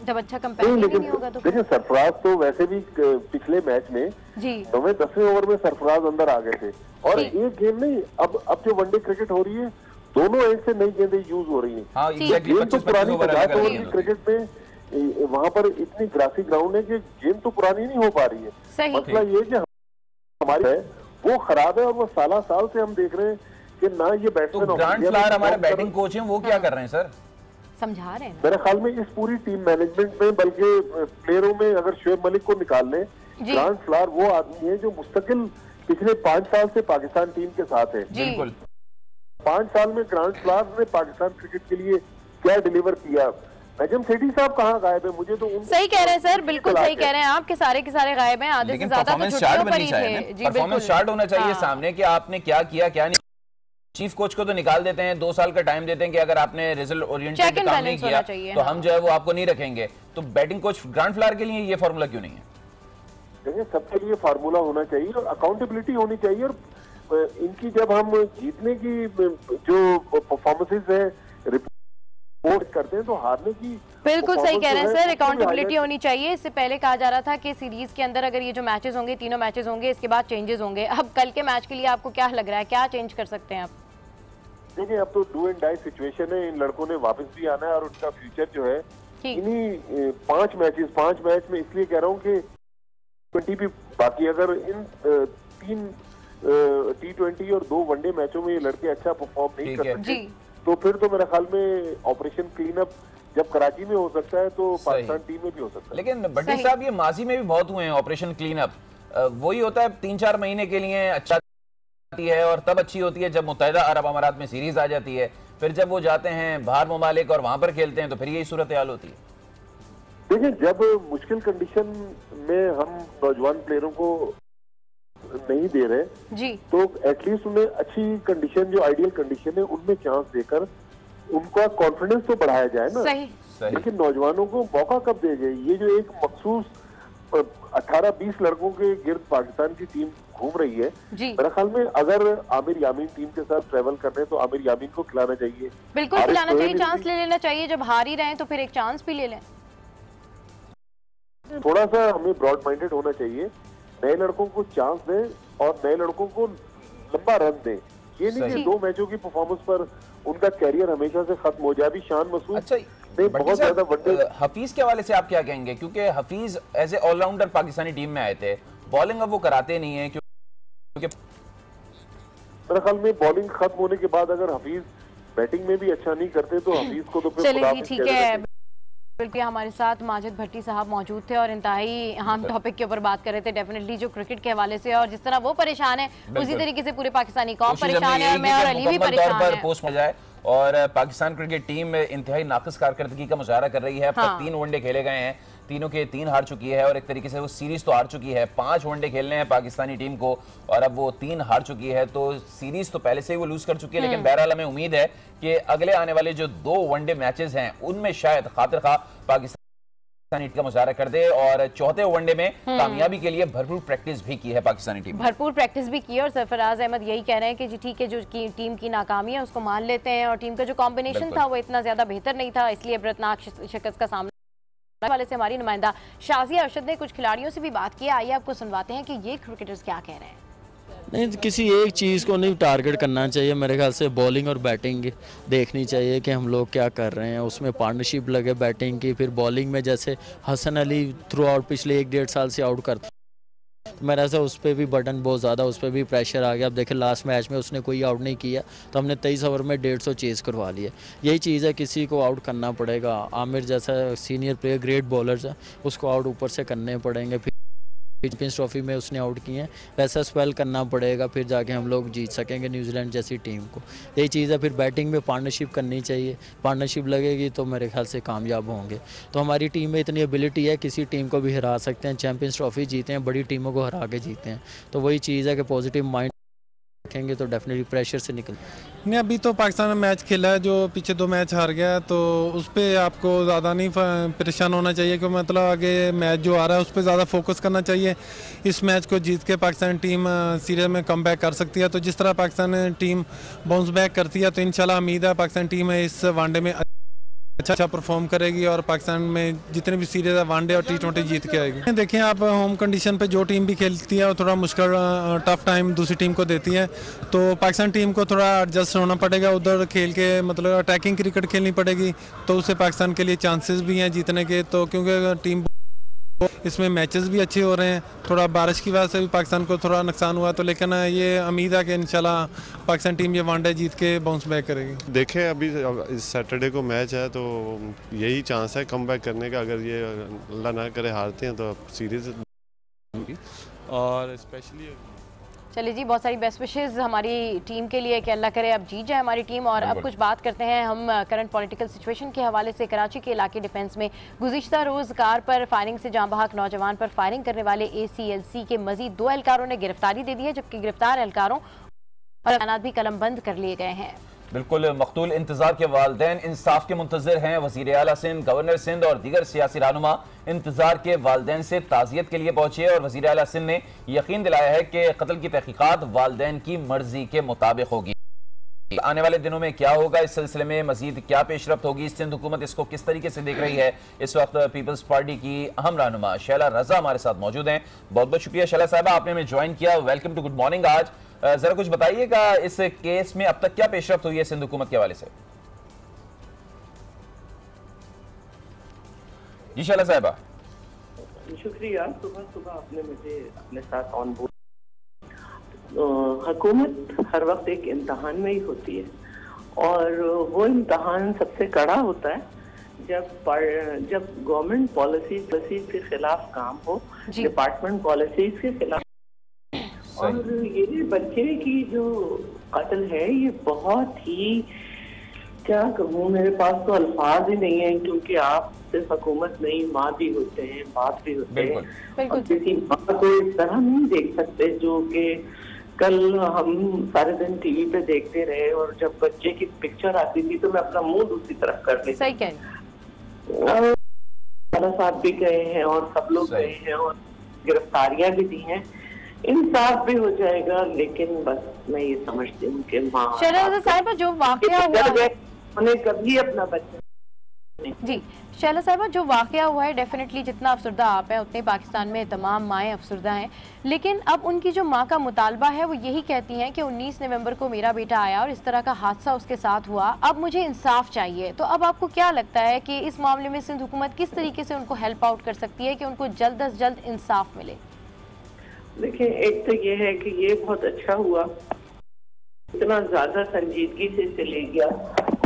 जब अच्छा कंपैरिजन नहीं होगा तो। देखिए, सरफराज तो वैसे भी पिछले मैच में 9वें-10वें ओवर में सरफराज अंदर आ गए थे और एक गेंद नहीं, अब जो वनडे क्रिकेट हो रही है दोनों एंड से नई गेंदें यूज हो रही है। गेंद तो पुरानी 50 ओवर की क्रिकेट में वहाँ पर इतनी ग्रासी ग्राउंड है कि गेंद तो पुरानी नहीं हो पा रही है। मसला ये कि हमारी है वो खराब है और वो साल से हम देख रहे हैं कि ना ये बैट्समैन ग्रांड फ्लावर हमारे बैटिंग कोच हैं, वो क्या कर रहे हैं सर? समझा रहे हैं मेरे ख्याल में इस पूरी टीम मैनेजमेंट में, बल्कि प्लेयरों में अगर शोएब मलिक को निकाल लें, ग्रांड फ्लावर वो आदमी है जो मुस्तकिल पिछले 5 साल से पाकिस्तान टीम के साथ है। बिल्कुल 5 साल में ग्रांड फ्लावर ने पाकिस्तान क्रिकेट के लिए क्या डिलीवर किया? नजम सेठी साहब कहाँ गायब है? मुझे तो सही कह रहे हैं सर, बिल्कुल सही कह रहे हैं आप, के सारे के सारे गायब हैं, आधे से ज्यादा तो छुट्टियों पर ही थे। परफॉर्मेंस चार्ट होना चाहिए सामने कि आपने क्या किया क्या नहीं। चीफ कोच को तो निकाल देते हैं, 2 साल का टाइम देते हैं कि अगर आपने रिजल्ट ओरिएंटेड काम नहीं किया तो हम जो है वो आपको नहीं रखेंगे। तो बैटिंग कोच ग्रांड फ्लावर के लिए ये फॉर्मूला क्यों नहीं है? देखिए, सबके लिए फार्मूला होना चाहिए और अकाउंटेबिलिटी होनी चाहिए। और इनकी जब हम जीतने की जो परफॉर्मेंसेस है रिपोर्ट करते हैं तो हारने की बिल्कुल सही कह रहे हैं सर, अकाउंटेबिलिटी होनी चाहिए। इससे पहले कहा जा रहा था कि सीरीज के अंदर अगर ये जो मैचेस होंगे, तीनों मैचेस होंगे, इसके बाद चेंजेस होंगे। अब कल के मैच के लिए आपको क्या लग रहा है, क्या चेंज कर सकते हैं आप? देखिए अब तो डू एंड डाई सिचुएशन है, इन लड़कों ने वापस भी आना है और उनका फ्यूचर जो है इन्हीं 5 मैच में, इसलिए कह रहा हूँ कि 20 भी बाकी, अगर इन 3 T20 और 2 वनडे मैचों में ये लड़के अच्छा परफॉर्म नहीं कर सकते तो फिर तो मेरे ख्याल में ऑपरेशन क्लीन अप जब कराची में हो सकता है तो पाकिस्तान टीम में भी हो सकता है। लेकिन भट्टी साहब ये माजी में भी बहुत हुए हैं ऑपरेशन क्लीन अप, वही होता है 3-4 महीने के लिए अच्छा है और तब अच्छी होती है जब मुत्तहिदा अरब अमारात में सीरीज आ जाती है, फिर जब वो जाते हैं बाहर ममालिक और वहां पर खेलते हैं तो फिर यही सूरत हाल होती है। देखिए जब मुश्किल कंडीशन में हम नौजवान प्लेयरों को नहीं दे रहे जी तो एटलीस्ट उन्हें अच्छी कंडीशन, जो आइडियल कंडीशन है उनमें चांस देकर उनका कॉन्फिडेंस तो बढ़ाया जाए ना। सही। लेकिन नौजवानों को मौका कब देंगे? ये जो एक मखसूस 18-20 लड़कों के गिर्द पाकिस्तान की टीम घूम रही है, मेरे ख्याल में अगर आमिर यामीन टीम के साथ ट्रेवल कर रहे हैं तो आमिर यामीन को खिलाना चाहिए, बिल्कुल खिलाना चाहिए, चांस ले लेना चाहिए, जब हार ही रहे तो फिर एक चांस भी ले लें। थोड़ा सा हमें ब्रॉड माइंडेड होना चाहिए, नए लड़कों को चांस दें और नए लड़कों को लंबा रन दें। ये नहीं कि 2 मैचों की परफॉर्मेंस पर उनका कैरियर हमेशा से खत्म हो जाए। अभी शान मसूद बहुत ज्यादा वनडे। हफीज के हवाले से आप क्या कहेंगे, क्योंकि Hafeez as a allrounder Pakistani team में आए थे, बॉलिंग अब वो कराते नहीं है क्योंकि मेरे ख्याल में बॉलिंग खत्म होने के बाद अगर हफीज बैटिंग में भी अच्छा नहीं करते तो हफीज को तो चलिए ठीक है। बिल्कुल हमारे साथ माजिद भट्टी साहब मौजूद थे और इंतहाई अहम टॉपिक के ऊपर बात कर रहे थे, डेफिनेटली जो क्रिकेट के हवाले से, और जिस तरह वो परेशान है उसी तरीके से पूरे पाकिस्तानी कौम परेशान है और मैं और अली भी परेशान है। पोस्ट में जाए और पाकिस्तान क्रिकेट टीम इंतहाई नाक़िस कारकर्दगी का मुजाहरा कर रही है। अब तक 3 वनडे खेले गए हैं, तीनों के 3 हार चुकी है और एक तरीके से वो सीरीज तो हार चुकी है। 5 वनडे खेलने हैं पाकिस्तानी टीम को और अब वो 3 हार चुकी है, तो सीरीज तो पहले से ही वो लूज कर चुकी है। लेकिन बहरहाल हमें उम्मीद है कि अगले आने वाले जो 2 वनडे मैचेस हैं उनमें शायद खातिर खा पाकिस्तान का मुजाहरा कर दे और चौथे वनडे में कामयाबी के लिए भरपूर प्रैक्टिस भी की है पाकिस्तानी टीम, भरपूर प्रैक्टिस भी की है। और सरफराज अहमद यही कह रहे हैं कि जी ठीक है, जो टीम की नाकामी है उसको मान लेते हैं और टीम का जो कॉम्बिनेशन था वो इतना ज्यादा बेहतर नहीं था, इसलिए इबरतनाक शिकस्त का सामना वाले से हमारी नुमाइंदा शाजिया अरशद ने कुछ खिलाड़ियों से भी बात की। आइए आपको सुनवाते हैं कि ये क्रिकेटर्स क्या कह रहे हैं। नहीं, किसी एक चीज़ को नहीं टारगेट करना चाहिए, मेरे ख्याल से बॉलिंग और बैटिंग देखनी चाहिए कि हम लोग क्या कर रहे हैं, उसमें पार्टनरशिप लगे बैटिंग की। फिर बॉलिंग में जैसे हसन अली थ्रू आउट पिछले 1-1.5 साल से आउट करते, मेरा ऐसा उस पर भी बर्डन बहुत ज़्यादा, उस पर भी प्रेशर आ गया। अब देखें लास्ट मैच में उसने कोई आउट नहीं किया तो हमने 23 ओवर में 150 चेज़ करवा लिया। यही चीज़ है, किसी को आउट करना पड़ेगा। आमिर जैसा सीनियर प्लेयर, ग्रेट बॉलर्स है, उसको आउट ऊपर से करने पड़ेंगे। फिर चैंपियंस ट्रॉफी में उसने आउट किए हैं, वैसा स्पेल करना पड़ेगा, फिर जाके हम लोग जीत सकेंगे न्यूजीलैंड जैसी टीम को। यही चीज़ है। फिर बैटिंग में पार्टनरशिप करनी चाहिए, पार्टनरशिप लगेगी तो मेरे ख्याल से कामयाब होंगे। तो हमारी टीम में इतनी एबिलिटी है, किसी टीम को भी हरा सकते हैं, चैंपियंस ट्रॉफी जीते हैं, बड़ी टीमों को हरा के जीते हैं। तो वही चीज़ है कि पॉजिटिव माइंड रखेंगे तो डेफिनेटली प्रेशर से निकल। नहीं, अभी तो पाकिस्तान में मैच खेला है, जो पीछे 2 मैच हार गया, तो उस पर आपको ज़्यादा नहीं परेशान होना चाहिए कि मतलब आगे मैच जो आ रहा है उस पर ज़्यादा फोकस करना चाहिए। इस मैच को जीत के पाकिस्तान टीम सीरीज में कम बैक कर सकती है। तो जिस तरह पाकिस्तान टीम बाउंस बैक करती है तो इंशाल्लाह उम्मीद है पाकिस्तान टीम इस वनडे में अच्छा परफॉर्म करेगी और पाकिस्तान में जितने भी सीरीज है वनडे और T20 जीत के आएगी। देखिए आप होम कंडीशन पे जो टीम भी खेलती है वो थोड़ा मुश्किल टफ टाइम दूसरी टीम को देती है, तो पाकिस्तान टीम को थोड़ा एडजस्ट होना पड़ेगा, उधर खेल के मतलब अटैकिंग क्रिकेट खेलनी पड़ेगी, तो उससे पाकिस्तान के लिए चांसेस भी हैं जीतने के। तो क्योंकि टीम इसमें मैचेस भी अच्छे हो रहे हैं, थोड़ा बारिश की वजह से भी पाकिस्तान को थोड़ा नुकसान हुआ, तो लेकिन ये उम्मीद है कि इंशाल्लाह पाकिस्तान टीम ये वनडे जीत के बाउंस बैक करेगी। देखें अभी इस सैटरडे को मैच है तो यही चांस है कम बैक करने का। अगर ये अल्लाह ना करे हारते हैं तो सीरीज और स्पेशली चलिए जी, बहुत सारी बेस्ट विशेज़ हमारी टीम के लिए कि अल्लाह करे अब जीत जाए हमारी टीम। और अब कुछ बात करते हैं हम करंट पॉलिटिकल सिचुएशन के हवाले से। कराची के इलाके डिफेंस में गुज़िश्ता रोज़ कार पर फायरिंग से जाँ बहक नौजवान पर फायरिंग करने वाले ACLC के मजीद 2 एहलकारों ने गिरफ्तारी दे दी है, जबकि गिरफ्तार एहलकारों और बयानात भी कलम बंद कर लिए गए हैं। बिल्कुल, मकतूल इंतजार के वालिदैन इंसाफ के मुंतज़िर हैं। वज़ीर आला सिंध, गवर्नर सिंध और दीगर सियासी रहनुमा इंतजार के वालिदैन से ताज़ियत के लिए पहुंचे और वज़ीर आला सिंध ने यकीन दिलाया है कि कत्ल की तहकीकात वालिदैन की मर्जी के मुताबिक होगी। आने वाले दिनों में क्या होगा, इस सिलसिले में मजीद क्या पेशरफ्त होगी, सिंध हुकूमत इसको किस तरीके से देख रही है, इस वक्त पीपल्स पार्टी की अहम रहनुमा शैला रजा हमारे साथ मौजूद हैं। बहुत बहुत शुक्रिया शैला साहबा, आपने हमें ज्वाइन किया। Welcome to good morning. आज जरा कुछ बताइएगा इस केस में अब तक क्या पेशरफ्त हुई है सिंध हुकूमत के हवाले से? जी शाला साहिबा। शुक्रिया, सुबह आपने मुझे अपने साथ ऑन बोर्ड। हुकूमत हर वक्त एक इम्तहान में ही होती है और वो इम्तहान सबसे कड़ा होता है जब गवर्नमेंट पॉलिसीज के खिलाफ काम हो, डिपार्टमेंट पॉलिसीज के खिलाफ। और ये बच्चे की जो कत्ल है ये बहुत ही, क्या कहूँ, मेरे पास तो अल्फाज ही नहीं है, क्योंकि आप सिर्फ हुकूमत नहीं, माँ भी होते हैं, बाप भी होते हैं, और किसी माँ को इस तरह नहीं देख सकते जो कि कल हम सारे दिन टीवी पे देखते रहे और जब बच्चे की पिक्चर आती थी तो मैं अपना मुंह दूसरी तरफ कर लेती। सही कह साहब भी गए हैं और सब लोग गए हैं और गिरफ्तारियां भी दी हैं, इंसाफ भी हो जाएगा, लेकिन बस मैं ये समझती हूँ कि माँ साहिबा जो वाकया हुआ उन्हें कभी अपना बच्चा। जी शैला साहिबा, जो वाकया हुआ है, डेफिनेटली जितना अफसरदा आप हैं उतने पाकिस्तान में तमाम माएँ अफसरदा हैं, लेकिन अब उनकी जो माँ का मुतालबा है वो यही कहती हैं कि 19 नवंबर को मेरा बेटा आया और इस तरह का हादसा उसके साथ हुआ, अब मुझे इंसाफ चाहिए। तो अब आपको क्या लगता है कि इस मामले में सिंध हुकूमत किस तरीके से उनको हेल्प आउट कर सकती है कि उनको जल्द अज जल्द इंसाफ मिले? देखिए, एक तो ये है कि ये बहुत अच्छा हुआ, इतना ज्यादा संजीदगी से चले गया,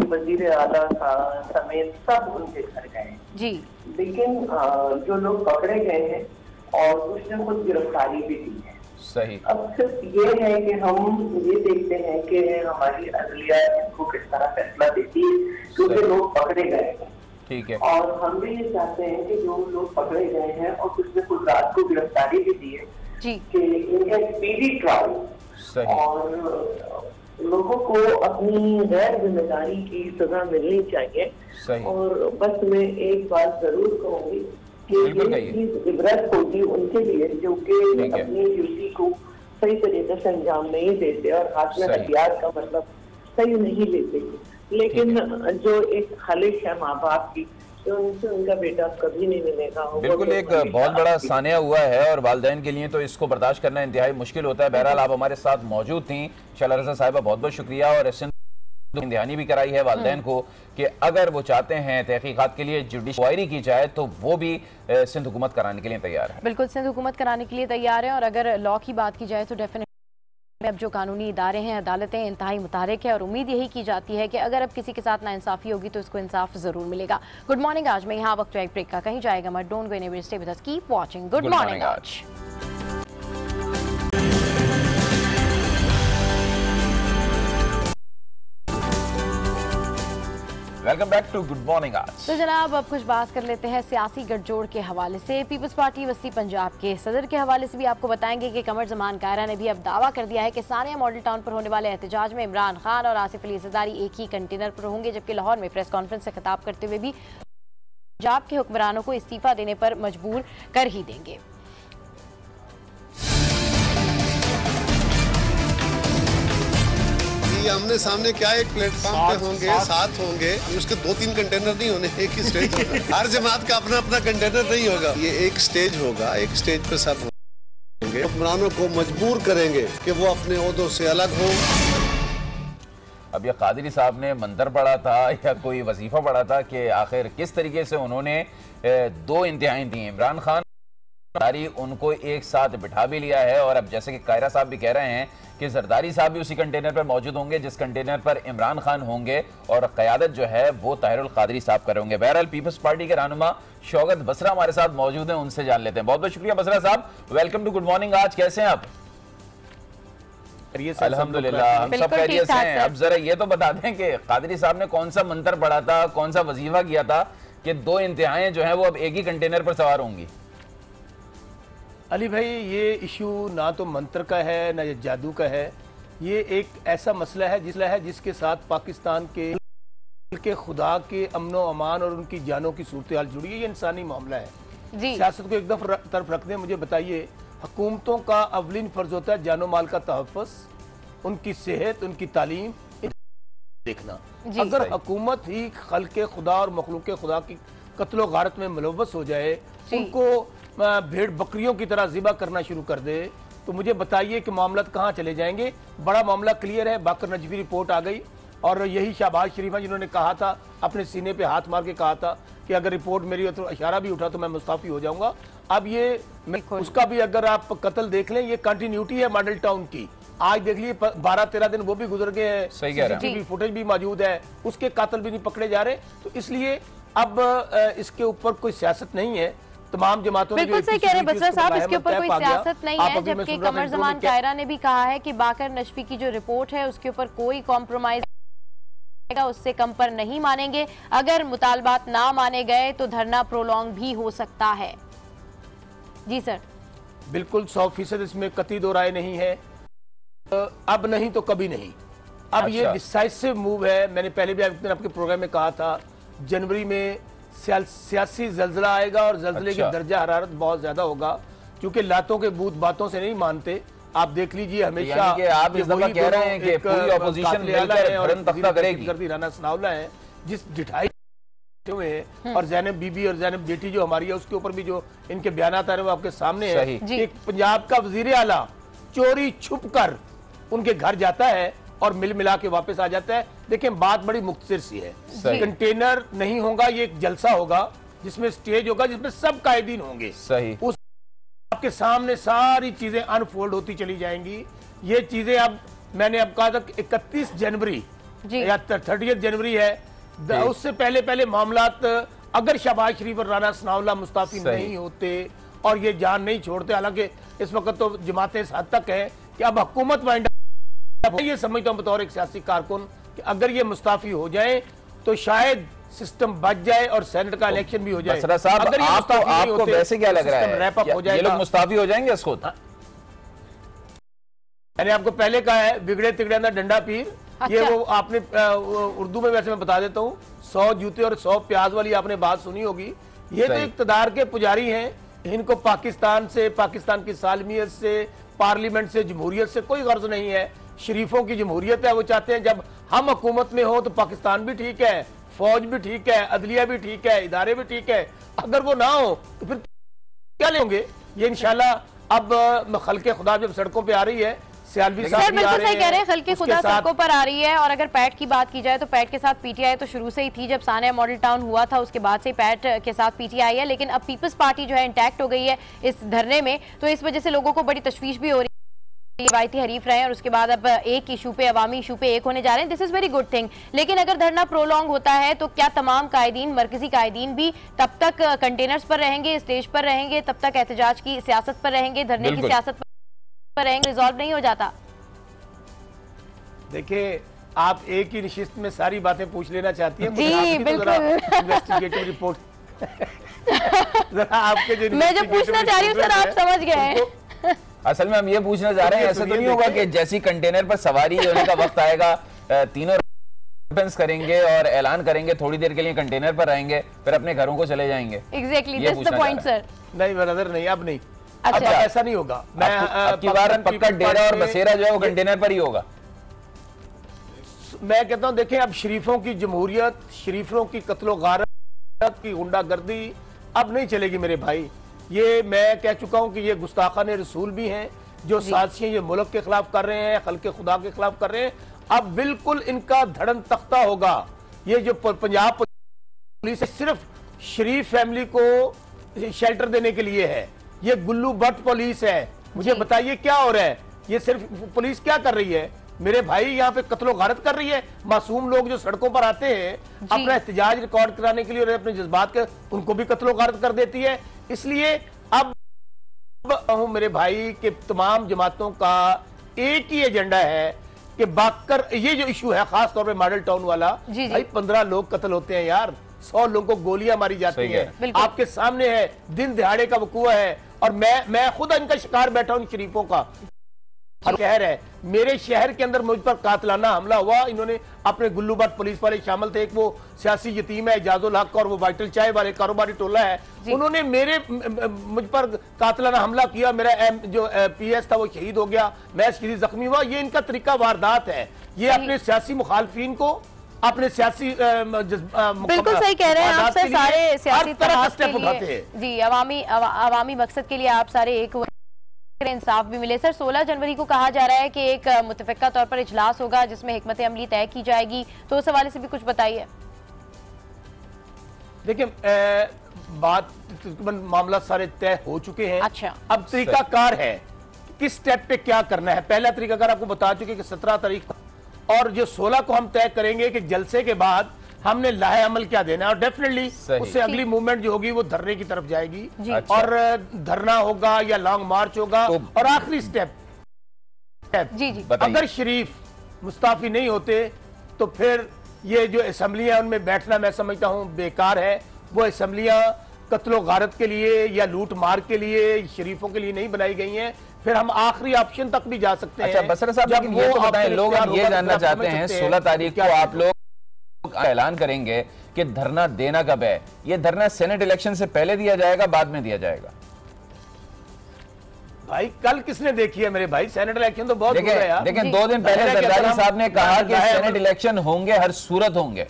वजीर आला समेत सब उनके घर गए जी, लेकिन जो लोग पकड़े गए हैं और कुछ ने कुछ गिरफ्तारी भी दी है। सही। अब सिर्फ ये है कि हम ये देखते हैं कि हमारी अदलिया इनको किस तरह फैसला देती है, क्योंकि लोग पकड़े गए हैं। ठीक है। और हम भी ये चाहते हैं कि जो लोग पकड़े गए हैं और कुछ ने कुछ रात को गिरफ्तारी भी दी है कि इनका स्पीडी ट्रायल और लोगों को अपनी गैर जिम्मेदारी की सजा मिलनी चाहिए। और बस मैं एक बात जरूर कहूँगी कि ये इबरत होगी उनके लिए जो कि अपनी ड्यूटी को सही तरीके से अंजाम नहीं देते और हाथ में हथियार का मतलब सही नहीं लेते, लेकिन जो एक ख्वाहिश है माँ बाप की, तो उनसे उनका बेटा कभी नहीं मिलेगा। बिल्कुल, एक बहुत बड़ा सानिया हुआ है और वालिदैन के लिए तो इसको बर्दाश्त करना इंतहाई मुश्किल होता है। बहरहाल आप हमारे साथ मौजूद थी शैला रज़ा साहिबा, बहुत बहुत शुक्रिया। और इंतहानी भी कराई है वालिदैन को कि अगर वो चाहते हैं तहकीकात के लिए जुडिशल इंक्वायरी की जाए तो वो भी सिंध हुकूमत कराने के लिए तैयार है। बिल्कुल, सिंध हुकूमत कराने के लिए तैयार है। और अगर लॉ की बात की जाए तो डेफिनेटली अब जो कानूनी इदारे हैं, अदालतें इंतहाई मुतारिक है और उम्मीद यही की जाती है कि अगर अब किसी के साथ नाइंसाफी होगी तो इसको इंसाफ जरूर मिलेगा। गुड मॉर्निंग आज में यहाँ वक्त ब्रेक का, कहीं जाएगा मत, don't go anywhere, stay with us, keep watching good morning आज। Welcome back to good morning आज। तो जनाब, अब कुछ बात कर लेते हैं सियासी गठजोड़ के हवाले से। पीपल्स पार्टी वस्ती पंजाब के सदर के हवाले से भी आपको बताएंगे कि कमर जमान कायरा ने भी अब दावा कर दिया है कि सानिया मॉडल टाउन पर होने वाले एहतजाज में इमरान खान और आसिफ अली ज़रदारी एक ही कंटेनर पर होंगे, जबकि लाहौर में प्रेस कॉन्फ्रेंस से खिताब करते हुए भी पंजाब के हुक्मरानों को इस्तीफा देने पर मजबूर कर ही देंगे। आमने सामने क्या एक प्लेटफॉर्म पे होंगे, साथ होंगे, उसके 2-3 कंटेनर नहीं होने, एक ही स्टेज होगा। हर जमात का अपना अपना कंटेनर नहीं होगा, ये एक स्टेज होगा, एक स्टेज पे सब होंगे। हुक्मरानों को मजबूर करेंगे कि वो अपने ओहदों से अलग हो। अब ये कादरी साहब ने मंतर पढ़ा था या कोई वजीफा पढ़ा था कि आखिर किस तरीके से उन्होंने दो इंतहाएं दी। इमरान खान उनको एक साथ बिठा भी लिया है और अब जैसे कि कायरा साहब भी कह रहे हैं कि जरदारी साहब भी उसी कंटेनर पर मौजूद होंगे जिस कंटेनर पर इमरान खान होंगे और क़यादत जो है वो ताहिरुल क़ादरी साहब करेंगे। बहरहाल पीपल्स पार्टी के रहनुमा शौकत बसरा हमारे साथ मौजूद हैं, उनसे जान लेते हैं। बहुत बहुत शुक्रिया बसरा साहब, वेलकम टू गुड मॉर्निंग आज। कैसे हैं आप? अल्हम्दुलिल्लाह, हम सब खैरियत से हैं। अब जरा ये तो बता दें कि क़ादरी साहब ने कौन सा मंत्र पढ़ा था, कौन सा वजीफा किया था कि दो इंतहाएं जो है वो अब एक ही कंटेनर पर सवार होंगी? अली भाई, ये इशू ना तो मंत्र का है ना ये जादू का है, ये एक ऐसा मसला है जिसके साथ पाकिस्तान के खुदा के अमन व अमान और उनकी जानों की सूरत हाल जुड़ी है। ये इंसानी मामला है। सियासत को एक तरफ रखने मुझे बताइए, हुकूमतों का अवलिन फर्ज होता है जानो माल का तहफ़्फ़ुज़, उनकी सेहत, उनकी तालीम देखना। अगर हुकूमत ही खल्क़े खुदा और मखलूक़ खुदा की कत्लो गारत में मुलव्वस हो जाए, उनको भेड़ बकरियों की तरह ज़िबा करना शुरू कर दे, तो मुझे बताइए कि मामला कहाँ चले जाएंगे। बड़ा मामला क्लियर है, बाकर नजवी रिपोर्ट आ गई और यही शहबाज शरीफ जिन्होंने कहा था, अपने सीने पे हाथ मार के कहा था कि अगर रिपोर्ट मेरी तो इशारा भी उठा तो मैं मुस्ताफी हो जाऊंगा। अब ये उसका भी अगर आप कत्ल देख लें, ये कंटिन्यूटी है मॉडल टाउन की। आज देख लीजिए 12-13 दिन वो भी गुजर गए हैं, सीसीटीवी फुटेज भी मौजूद है, उसके कातिल भी नहीं पकड़े जा रहे। तो इसलिए अब इसके ऊपर कोई सियासत नहीं है। तमाम जमातों ने बिल्कुल सही कह रहे हैं बसरा साहब, इसके ऊपर कोई सियासत नहीं है। जबकि कमर जमान कायरा ने भी कहा है कि बाकर नशवी की जो रिपोर्ट है उसके ऊपर कोई कॉम्प्रोमाइज उससे कम पर नहीं मानेंगे। अगर मुतालबात ना माने गए तो धरना प्रोलॉन्ग भी हो सकता है। जी सर, बिल्कुल 100% इसमें कतई दो राय नहीं है। अब नहीं तो कभी नहीं। अब ये डिसाइसिव मूव है। मैंने पहले भी आपके प्रोग्राम में कहा था, जनवरी में सियासी जल्जला आएगा और जल्जले की दर्जा हरारत बहुत ज्यादा होगा, क्योंकि लातों के बूथ बातों से नहीं मानते। आप देख लीजिए हमेशा आप इस दफा कह रहे हैं कि पूरी ऑपोजिशन मिलकर धर्म तख्ता करेगी। राना सनाउल्लाह है जिस ढिठाई हुए हैं, और ज़ैनब बीबी और ज़ैनब बेटी जो हमारी है उसके ऊपर भी जो इनके बयान आ रहे हैं वो आपके सामने है। एक पंजाब का वजीर आला चोरी छुप कर उनके घर जाता है और मिल मिला के वापस आ जाता है। देखिए बात बड़ी मुख्तसर सी है, कंटेनर नहीं होगा, ये एक जलसा होगा जिसमें स्टेज होगा जिसमें सब कायदीन होंगे। सही, उस आपके सामने सारी चीजें अनफोल्ड होती चली जाएंगी। ये चीजें अब मैंने अब कहा था 31 जनवरी या 30 जनवरी है, उससे पहले मामलात अगर शहबाज शरीफ और राना सनाउल्लाह मुस्ताफी नहीं होते और ये जान नहीं छोड़ते, हालांकि इस वक्त तो जमातें इस हद तक है कि अब हुकूमत वाइंड अप, ये समझता हूं बतौर एक सियासी कारकुन कि अगर ये मुस्ताफी हो जाए तो शायद सिस्टम बच जाए और सेनेट का इलेक्शन भी हो जाए। बसरा साहब, अगर आपको वैसे क्या लग रहा है, रैप अप हो जाएगा, ये लोग मुस्ताफी हो जाएंगे इसको? मैंने आपको पहले कहा है, बिगड़े तिगड़े ना डंडा पीर। ये वो आपने उर्दू में वैसे मैं बता देता हूँ, 100 जूते और 100 प्याज वाली आपने बात सुनी होगी। ये तो इक़्तिदार के पुजारी हैं, इनको पाकिस्तान से, पाकिस्तान की सालमियत से, पार्लियामेंट से, जमहूरियत से कोई गर्ज नहीं है। शरीफों की जमहूरियत है, वो चाहते हैं जब हम हुकूमत में हो तो पाकिस्तान भी ठीक है, फौज भी ठीक है, अदलिया भी ठीक है, इदारे भी ठीक है। अगर वो ना हो तो फिर क्या लेंगे? ये इंशाल्लाह अब खल्के खुदा जब सड़कों पे आ रही है, सियालवी साहब भी आ रहे हैं, कह रहे हैं खल्के खुदा सड़कों पर आ रही है। और अगर पैट की बात की जाए तो पैट के साथ पीटीआई तो शुरू से ही थी, जब सानिया मॉडल टाउन हुआ था उसके बाद से पैट के साथ पीटीआई है। लेकिन अब पीपल्स पार्टी जो है इंटैक्ट हो गई है इस धरने में, तो इस वजह से लोगों को बड़ी तशवीश भी हो रही है। रिवायती हरीफ रहे हैं और उसके बाद अब एक इशू पे, अवामी इशू पे एक होने जा रहे हैं। This is very good thing. लेकिन अगर धरना प्रोलॉन्ग होता है तो क्या तमाम कायदीन, मरकजी कायदीन भी तब तक कंटेनर्स पर रहेंगे, स्टेज पर रहेंगे, तब तक एहतजाज की सियासत पर रहेंगे, धरने की सियासत पर रहेंगे? रिजॉल्व नहीं हो जाता? देखिए, आप एक ही निशिस्त में सारी बातें पूछ लेना चाहती हैं। जी बिल्कुल, इन्वेस्टिगेटिव रिपोर्ट आपके जो मैं जो पूछना चाह रही हूँ सर आप समझ गए। असल में हम ये पूछना चाह रहे हैं, ऐसा तो नहीं होगा कि जैसी कंटेनर पर सवारी होने का वक्त आएगा तीनों करेंगे और ऐलान करेंगे, थोड़ी देर के लिए कंटेनर पर रहेंगे, फिर अपने घरों को चले जाएंगे? Exactly, that's the point sir. नहीं ब्रदर, नहीं, अब नहीं। अच्छा, ऐसा नहीं होगा। मैं अब की बार पक्का डेरा और बसेरा जो है वो कंटेनर पर ही होगा। मैं कहता हूं, देखें, अब शरीफों की जमहूरियत, शरीफों की कत्लो गारत की गुंडागर्दी अब नहीं चलेगी मेरे भाई। ये मैं कह चुका हूं कि ये गुस्ताखान रसूल भी हैं, जो साजिशें ये मुल्क के खिलाफ कर रहे हैं, खल्के खुदा के खिलाफ कर रहे हैं। अब बिल्कुल इनका धड़न तख्ता होगा। ये जो पंजाब पुलिस सिर्फ शरीफ फैमिली को शेल्टर देने के लिए है, ये गुल्लू भट्ट पुलिस है। मुझे बताइए क्या हो रहा है? ये सिर्फ पुलिस क्या कर रही है मेरे भाई? यहाँ पे कत्लो गारत कर रही है। मासूम लोग जो सड़कों पर आते हैं अपना एहतजाज रिकॉर्ड कराने के लिए और अपने जज्बात के, उनको भी कत्लो गारत कर देती है। इसलिए अब मेरे भाई के तमाम जमातों का एक ही एजेंडा है कि बाकर, ये जो इशू है खास तौर पे मॉडल टाउन वाला, भाई 15 लोग कत्ल होते हैं यार, 100 लोगों को गोलियां मारी जाती हैं, आपके सामने है, दिन दिहाड़े का वकूआ है। और मैं खुद इनका शिकार बैठा हूं शरीफों का। शहर है, मेरे शहर के अंदर मुझ पर कातलाना हमला हुआ। इन्होंने अपने गुल्लू भट्ट पुलिस वाले शामिल थे, एक वो सियासी यतीम है इजाजुल हक और वो वाइटल चाय वाले कारोबारी टोला है, उन्होंने मुझ पर कातलाना हमला किया। मेरा जो पीएस था वो शहीद हो गया, मैं शहीद जख्मी हुआ। ये इनका तरीका वारदात है। ये अपने सियासी मुखालफीन को, अपने सियासी बिल्कुल सही कह रहे हैं आप सर, सारे सियासी तरह स्टेप उठाते हैं जी, अवामी मकसद के लिए आप सारे एक इंसाफ भी मिले। सर 16 जनवरी को कहा जा रहा है कि एक मुतफिका तौर पर इजलास होगा जिसमें हिकमत अमली तय की जाएगी, तो उस हवाले से भी कुछ बताइए। देखिए बात मामला सारे तय हो चुके हैं। अच्छा, अब तरीकाकार है किस स्टेप पे क्या करना है। पहला तरीकाकार आपको बता चुके कि 17 तारीख और जो 16 को हम तय करेंगे कि जलसे के बाद हमने लाहे अमल क्या देना है, और डेफिनेटली उससे अगली मूवमेंट जो होगी वो धरने की तरफ जाएगी। और धरना होगा या लॉन्ग मार्च होगा। और आखिरी स्टेप अगर शरीफ मुस्ताफी नहीं होते तो फिर ये जो असेंबलियां उनमें बैठना मैं समझता हूं बेकार है। वो असेंबलियां कत्लो गारत के लिए या लूट मार के लिए शरीफों के लिए नहीं बनाई गई हैं। फिर हम आखिरी ऑप्शन तक भी जा सकते हैं। अच्छा बसरा साहब, लेकिन ये तो बताएं, लोग ये जानना चाहते हैं 16 तारीख को आप लोग ऐलान करेंगे कि धरना देना कब है? ये धरना सेनेट इलेक्शन से पहले दिया जाएगा, बाद में दिया जाएगा? भाई कल किसने देखी है मेरे भाई? सेनेट इलेक्शन तो बहुत दूर है यार। लेकिन 2 दिन पहले जरदारी साहब ने कहा कि सेनेट इलेक्शन होंगे, हर सूरत होंगे।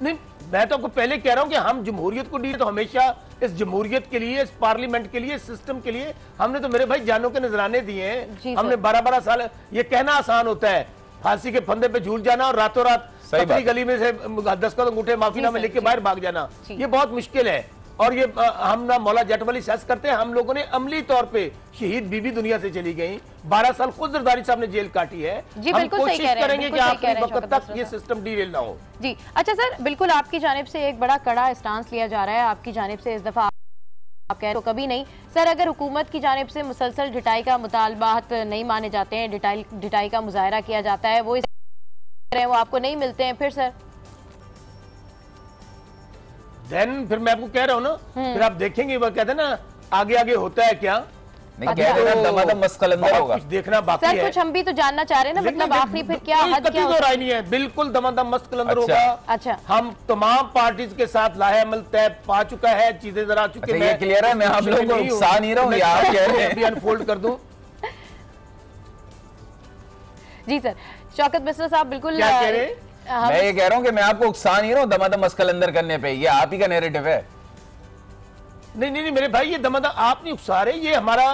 नहीं, मैं तो आपको पहले कह रहा हूं कि हम जमहूरियत को डील तो हमेशा इस जमहूरियत के लिए, इस पार्लियामेंट के लिए, सिस्टम के लिए हमने तो मेरे भाई जानों के नजराने दिए हैं। हमने 12-12 साल, ये कहना आसान होता है फांसी के फंदे पे झूल जाना और रातों रात पतली गली में से दस्तखत अंगूठे माफीनामे लेके बाहर भाग जाना, ये बहुत मुश्किल है। और ये हम ना मौला जटवाली सेस करते हैं। हम लोगों ने अमली तौर पे शहीद बीबी दुनिया से चली गई, 12 साल खुद जरदारी साहब ने जेल काटी है। हम कोशिश करेंगे कि आखिरी वक्त तक ये सिस्टम डीरेल ना हो। जी अच्छा सर, बिल्कुल आपकी जानिब से एक बड़ा कड़ा स्टांस लिया जा रहा है। आपकी जानिब से इस दफा आप कह रहे हो कभी नहीं सर, अगर हुकूमत की जानिब से मुसलसल ढिटाई का मुतालबात नहीं माने जाते हैं, ढिटाई का मुजाहरा किया जाता है, वो आपको नहीं मिलते हैं, फिर सर देन फिर मैं आपको कह रहा हूँ ना, फिर आप देखेंगे वो कहते हैं ना आगे आगे होता है क्या नहीं, कह रहे हैं दमादम मस्कलंदर होगा। कुछ देखना बाकी सर, है। कुछ हम भी तो जानना चाह रहे हैं ना, मतलब आखिरी फिर क्या हद क्या तो राय नहीं है, बिल्कुल दमादम मस्कलंदर होगा। अच्छा, हम तमाम पार्टीज के साथ लाहे अमल तय पा चुका है, चीजें जरा चुके हैं। ये क्लियर है, मैं आप लोगों को उकसा नहीं रहा हूँ, आप कह रहे हैं। अनफोल्ड कर दूं। जी सर, शौकत मिश्रा साहब बिल्कुल क्या कह रहे हैं? मैं ये कह रहा हूं कि मैं आपको उकसा नहीं रहा हूं दमादम मस्कल अंदर करने पे, ये आप ही का नैरेटिव है। नहीं मेरे भाई, ये दमादम आप नहीं उकसा रहे, ये हमारा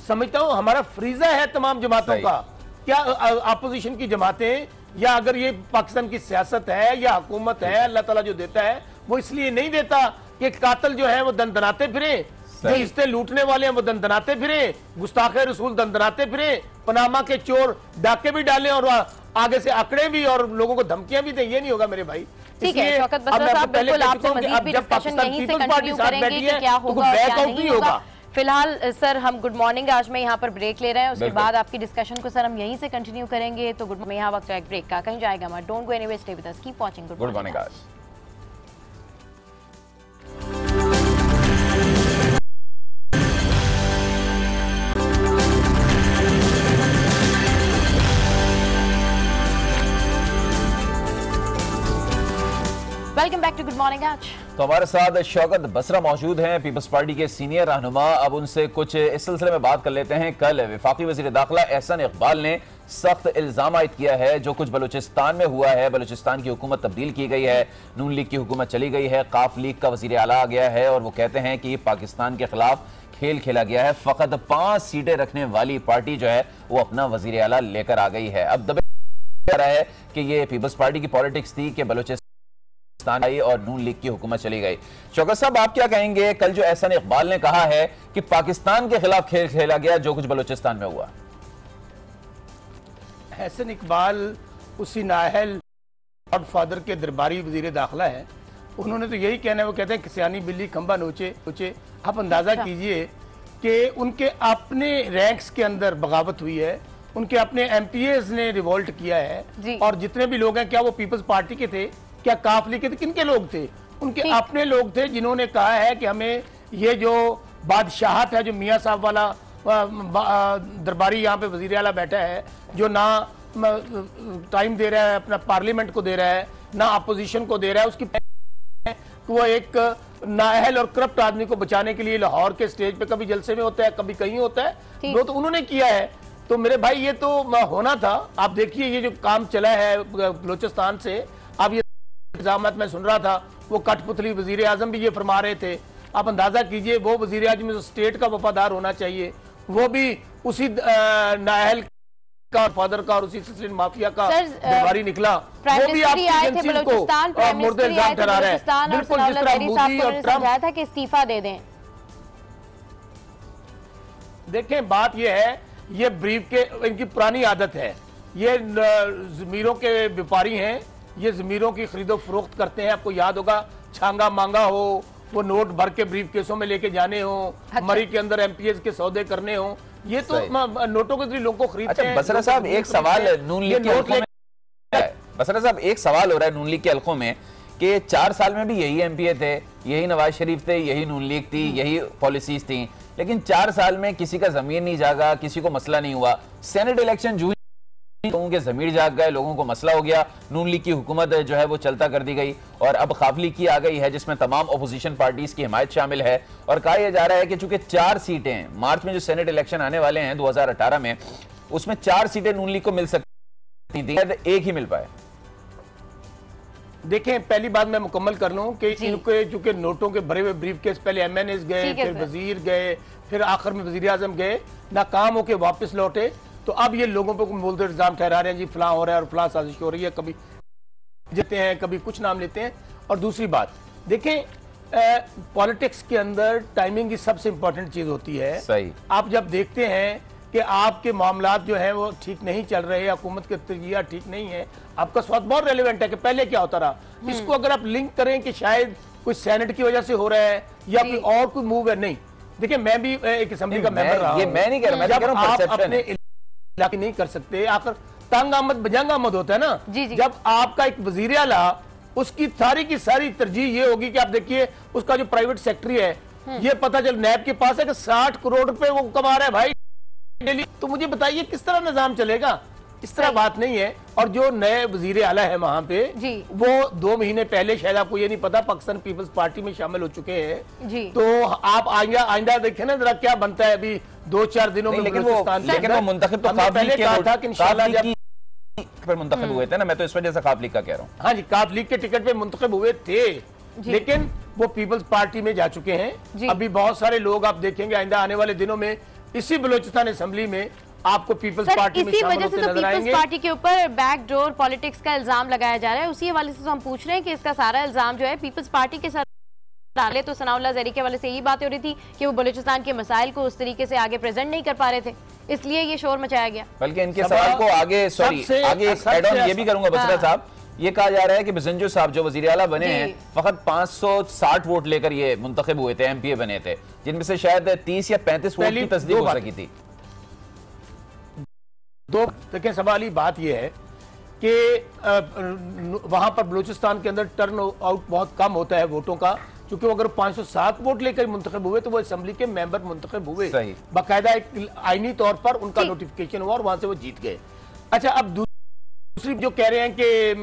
समझता हूं हमारा फ्रीजा है तमाम जमातों का। क्या अपोजिशन की जमातें या अगर ये पाकिस्तान की सियासत है या हुकूमत है, अल्लाह ताला जो देता है वो इसलिए नहीं देता कि कातिल जो है वो दंदनाते फिरे, जो रिश्ते लूटने वाले हैं वो दंदनाते फिरे, गुस्ताखे रसूल दंदनाते फिरे, पनामा के चोर डाके भी डालें और आगे से आंकड़े भी और लोगों को धमकियां भी दें, ये नहीं होगा मेरे भाई। ठीक है शौकत बसरा साहब, बिल्कुल आपसे मजीद भी डिस्कशन यहीं से कंटिन्यू करेंगे कि क्या होगा और क्या नहीं होगा। फिलहाल सर हम गुड मॉर्निंग, आज मैं यहाँ पर ब्रेक ले रहे हैं, उसके बाद आपकी डिस्कशन को सर हम यहीं से कंटिन्यू करेंगे। तो गुड मॉर्निंग, यहाँ वक्त एक ब्रेक का, कहीं जाएगा मत, don't go anywhere, stay with us, keep watching good morning. Welcome back to good morning आज। तो हमारे साथ शौकत बसरा मौजूद हैं, पीपल्स पार्टी के सीनियर रहनुमा। अब उनसे कुछ इस सिलसिले में बात कर लेते हैं। कल वफाकी वज़ीर दाखिला एहसन इकबाल ने सख्त इल्जाम आयद किया है जो कुछ बलूचिस्तान में हुआ है। बलूचिस्तान की हुकूमत तब्दील की गई है, नून लीग की हुकूमत चली गई है, काफ लीग का वज़ीर आला आ गया है और वो कहते हैं कि पाकिस्तान के खिलाफ खेल खेला गया है। फ़कत 5 सीटें रखने वाली पार्टी जो है वो अपना वज़ीर आला लेकर आ गई है। अब दबे रहा है कि ये पीपल्स पार्टी की पॉलिटिक्स थी कि बलूचिस्तान आई और नून लीग की हुकूमत चली गई। शौकत साहब आप क्या कहेंगे, कल जो एहसन इकबाल ने कहा है कि पाकिस्तान के खिलाफ खेल खेला गया जो कुछ बलूचिस्तान में हुआ? एहसन इकबाल उसी नाहल गॉड फादर के दरबारी वजीर दाखिला है, उन्होंने तो यही कहना है, वो कहते हैं किसियानी बिल्ली खंबा नोचे नोचे। आप अंदाजा कीजिए कि उनके अपने रैंक्स के अंदर बगावत हुई है, उनके अपने एमपीएस ने रिवोल्ट किया है और जितने भी लोग हैं, क्या वो पीपल्स पार्टी के थे, क्या काफ लीग के थे, किनके लोग थे? उनके अपने लोग थे जिन्होंने कहा है कि हमें ये जो बादशाहत है, जो मियाँ साहब वाला दरबारी यहाँ पे वजीर आला बैठा है, जो ना टाइम दे रहा है अपना पार्लियामेंट को दे रहा है, ना अपोजिशन को दे रहा है, उसकी वो एक नाअहल और करप्ट आदमी को बचाने के लिए लाहौर के स्टेज पे कभी जलसे में होता है, कभी कहीं होता है, वो तो उन्होंने किया है। तो मेरे भाई ये तो होना था। आप देखिए ये जो काम चला है बलूचिस्तान से, अब ये इल्जाम मैं सुन रहा था, वो कठपुतली वजीर आजम भी ये फरमा रहे थे आप अंदाजा कीजिए वो वजीर आज़म स्टेट का वफादार होना चाहिए, वो भी उसी नाअहल का फादर का और उसी सिलसिले माफिया का दरबारी निकला, वो भी आपकी एजेंसी को मुर्दे इल्जाम ठहरा रहा है। बिल्कुल जिस तरह मोदी और समझाया था कि इस्तीफा दे दें। देखें बात ये है, ये ब्रीफ के इनकी पुरानी आदत है, ये जमीरों के व्यापारी हैं, ये जमीरों की खरीदो फरोख्त करते हैं। आपको याद होगा छांगा मांगा हो, वो नोट भर के ब्रीफ केसों में लेके जाने हो, मरी के अंदर एमपीएस के सौदे करने हो, ये तो नोटों के जरिए लोगों को खरीदते हैं। बसरा साहब एक सवाल नून लीग के हलकों में, बसरा साहब एक सवाल हो रहा है नून लीग के हलकों में कि 4 साल में भी यही एमपीए थे, यही नवाज शरीफ थे, यही नून लीग थी, यही पॉलिसीज थी, लेकिन 4 साल में किसी का जमीर नहीं जागा, किसी को मसला नहीं हुआ। सेनेट इलेक्शन जो लोगों के जमीर जाग गए, लोगों को मसला हो गया, नून लीग की हुकूमत जो है वो चलता कर दी गई और अब काफिली की आ गई है जिसमें तमाम अपोजिशन पार्टीज की हिमायत शामिल है। और कहा यह जा रहा है कि चूंकि 4 सीटें मार्च में जो सेनेट इलेक्शन आने वाले हैं 2018 में, उसमें 4 सीटें नून लीग को मिल सकती थी, एक ही मिल पाए। देखें पहली बात मैं मुकम्मल कर लूं कि इनके चूंकि नोटों के भरे हुए ब्रीफ केस पहले एमएनएस गए, फिर वजीर गए, फिर आखिर में वजीर आजम गए, नाकाम होकर वापस लौटे, तो अब ये लोगों पे मुल्ज़िम इल्जाम ठहरा रहे हैं जी फलां हो रहा है और फलां साजिश हो रही है, कभी जीते हैं कभी कुछ नाम लेते हैं। और दूसरी बात देखें, पॉलिटिक्स के अंदर टाइमिंग की सबसे इंपॉर्टेंट चीज होती है। सही। आप जब देखते हैं कि आपके मामलात जो हैं वो ठीक नहीं चल रहे, हुकूमत के तरजीह ठीक नहीं है, आपका सवाल बहुत रेलिवेंट है कि पहले क्या होता रहा। इसको अगर आप लिंक करें कि शायद कोई सेनेट की वजह से हो रहा है या कोई और कोई मूव है, नहीं। देखिए मैं भी एक असेंबली का मेंबर रहा हूं, मैं नहीं कह रहा, जब आप अपने इलाके नहीं कर सकते, आखिर तंग आमद बजंग आमद होता है ना। जब आपका एक वजीर आला, उसकी सारी की सारी तरजीह ये होगी कि आप देखिए उसका जो प्राइवेट सेक्रेटरी है, ये पता चल नैब के पास है कि 60 करोड़ रुपए वो कमा रहा है भाई डेली, तो मुझे बताइए किस तरह निजाम चलेगा। इस तरह बात नहीं है। और जो नए वजीर आला है वहां पे, वो 2 महीने पहले, शायद आपको ये नहीं पता, पाकिस्तान पीपल्स पार्टी में शामिल हो चुके हैं। तो आप आइंदा देखें ना जरा क्या बनता है अभी 2-4 दिनों में। लेकिन वो मुंतखब तो पहले कहा था कि इंशाल्लाह जब पर मुंतखब हुए थे ना, मैं तो इस वजह से काफ लीग का कह रहा हूँ। हाँ जी, काफ लीग के टिकट पे मुंतखब हुए थे, लेकिन वो पीपल्स पार्टी में जा चुके हैं। अभी बहुत सारे लोग आप देखेंगे आइंदा आने वाले दिनों में इसी बलूचिस्तान असेंबली में आपको पीपल्स पार्टी में शामिल होते नजर आएंगे। पीपल्स पार्टी के ऊपर बैकडोर पॉलिटिक्स का इल्जाम लगाया जा रहा है, उसी हवाले से हम पूछ रहे हैं कि इसका सारा इल्जाम जो है पीपल्स पार्टी के साथ डाले। तो सनाउल्लाह ज़हरी के हवाले से यही बातें हो रही थी कि वो बलूचिस्तान के मसाइल को उस तरीके से आगे प्रेजेंट नहीं कर पा रहे थे, इसलिए ये शोर मचाया गया। बल्कि इनके सवाल को आगे आगे एड ऑन ये भी करूंगा बसरा साहब, ये कहा जा रहा है कि बिजंजो साहब जो वजीर आला बने हैं, फकत 560 वोट लेकर ये मुंतखब हुए थे, एमपीए बने थे, जिनमें से शायद 30 या 35 वोट की तस्दीक हो सकी थी। देखिए सवाल ही बात यह है कि वहां पर बलूचिस्तान के अंदर टर्न आउट बहुत कम होता है वोटों का, क्योंकि अगर 507 वोट लेकर मुंतखब हुए तो वो असेंबली के मेंबर मुंतखब हुए, बाकायदा एक आईनी तौर पर उनका नोटिफिकेशन हुआ और वहां से वो जीत गए। अच्छा, अब दूसरी जो कह रहे हैं कि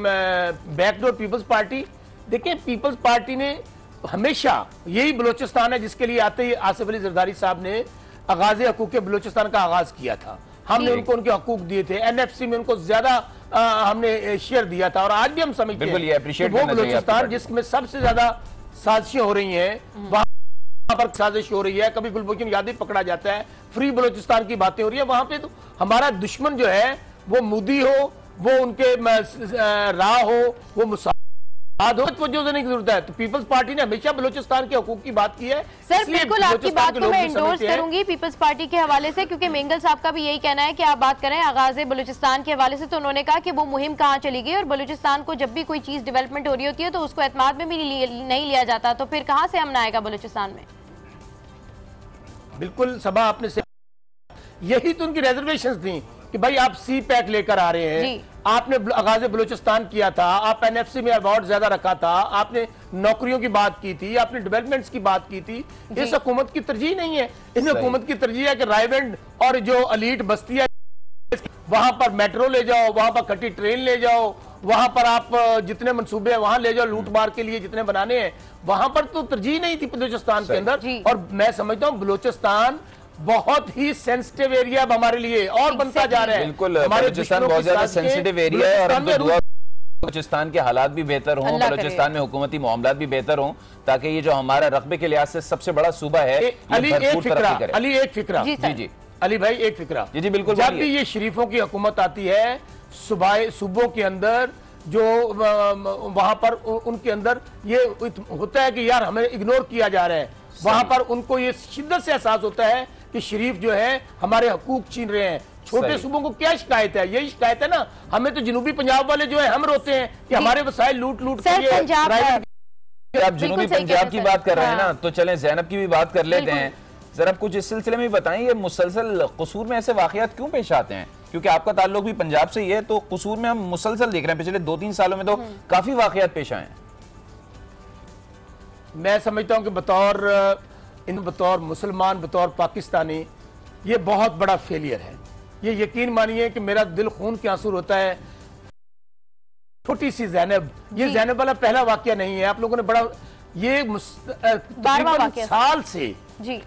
बैकडोर पीपल्स पार्टी, देखिए पीपल्स पार्टी ने हमेशा, यही बलूचिस्तान है जिसके लिए आते ही आसिफ अली जरदारी साहब ने आगाज हकूक बलूचिस्तान का आगाज किया था। हमने उनको उनके हकूक दिए थे, एनएफसी में उनको ज्यादा हमने शेयर दिया था, और आज भी हम समझते हैं कि वो बलूचिस्तान जिसमें सबसे ज्यादा साजिशें हो रही हैं, वहां पर साजिश हो रही है, कभी गुलबोचन यादव पकड़ा जाता है, फ्री बलूचिस्तान की बातें हो रही है, वहां पे तो हमारा दुश्मन जो है वो मोदी हो, वो उनके राह हो, वो मुसाद हो, वजह देने की जरूरत है। तो पीपल्स पार्टी ने हमेशा बलूचिस्तान के हकूक की बात की है। सर बिल्कुल आपकी बात को मैं एंडोर्स करूंगी पीपल्स पार्टी के हवाले से, क्योंकि मेंगल साहब का भी यही कहना है कि आप बात करें आगाज बलूचिस्तान के हवाले से, तो उन्होंने कहा कि वो मुहिम कहाँ चली गई, और बलूचिस्तान को जब भी कोई चीज डेवलपमेंट हो रही होती है तो उसको एतमाद में भी नहीं लिया जाता, तो फिर कहाँ से अमन आएगा बलूचिस्तान में। बिल्कुल सभा आपने से यही तो उनकी रिजर्वेशंस थी कि भाई आप सी पैक लेकर आ रहे हैं, आपने आगाज बलूचिस्तान किया था, आप एनएफसी में अवार्ड ज्यादा रखा था, आपने नौकरियों की बात की थी, आपने डेवलपमेंट्स की बात की थी। इस हुकूमत की तरजीह नहीं है, इस हुकूमत की तरजीह है कि रायवेंड और जो अलीट बस्ती है वहां पर मेट्रो ले जाओ, वहां पर खट्टी ट्रेन ले जाओ, वहां पर आप जितने मंसूबे हैं वहां ले जाओ, लूट मार के लिए जितने बनाने हैं, वहां पर तो तरजीह नहीं थी बलूचिस्तान के अंदर। और मैं समझता हूँ बलूचिस्तान बहुत ही सेंसिटिव एरिया हमारे लिए और बनता जा रहा है। बिल्कुल, बलूचिस्तान बहुत ज्यादा सेंसिटिव एरिया है और हम तो दुआ बलूचिस्तान के हालात भी बेहतर हों, बलूचिस्तान में हुकूमती मामलात भी बेहतर हों, ताकि ये जो हमारा रकबे के लिहाज से सबसे बड़ा सूबा है अली एक फिक्रा जी अली भाई एक फिक्रा जी बिल्कुल। जब भी ये शरीफों की हुकूमत आती है सूबों के अंदर जो वहां पर उनके अंदर ये होता है कि यार हमें इग्नोर किया जा रहा है, वहां पर उनको ये शिद्दत से एहसास होता है कि शरीफ जो है हमारे हकूक छीन रहे हैं। छोटे सूबों को क्या शिकायत है? यही शिकायत है ना, हमें तो जनूबी पंजाब वाले जो है हम रोते हैं कि हमारे वसाइल लूट लूट कर। आप जनूबी पंजाब की बात कर रहे हैं ना, तो चलें ज़ैनब की भी बात कर लेते हैं। जरा कुछ इस सिलसिले में बताएं, ये मुसलसल कसूर में ऐसे वाकयात क्यों पेश आते हैं? क्योंकि आपका ताल्लुक भी पंजाब से ही है, तो कसूर में हम मुसलसल देख रहे हैं पिछले 2-3 सालों में तो काफी वाकयात पेश आए हैं। मैं समझता हूं कि बतौर मुसलमान, बतौर पाकिस्तानी, ये बहुत बड़ा फेलियर है। ये यकीन मानिए कि मेरा दिल खून के आंसू होता है। छोटी सी ज़ैनब, ये ज़ैनब वाला पहला वाकया नहीं है। आप लोगों ने बड़ा ये साल से जी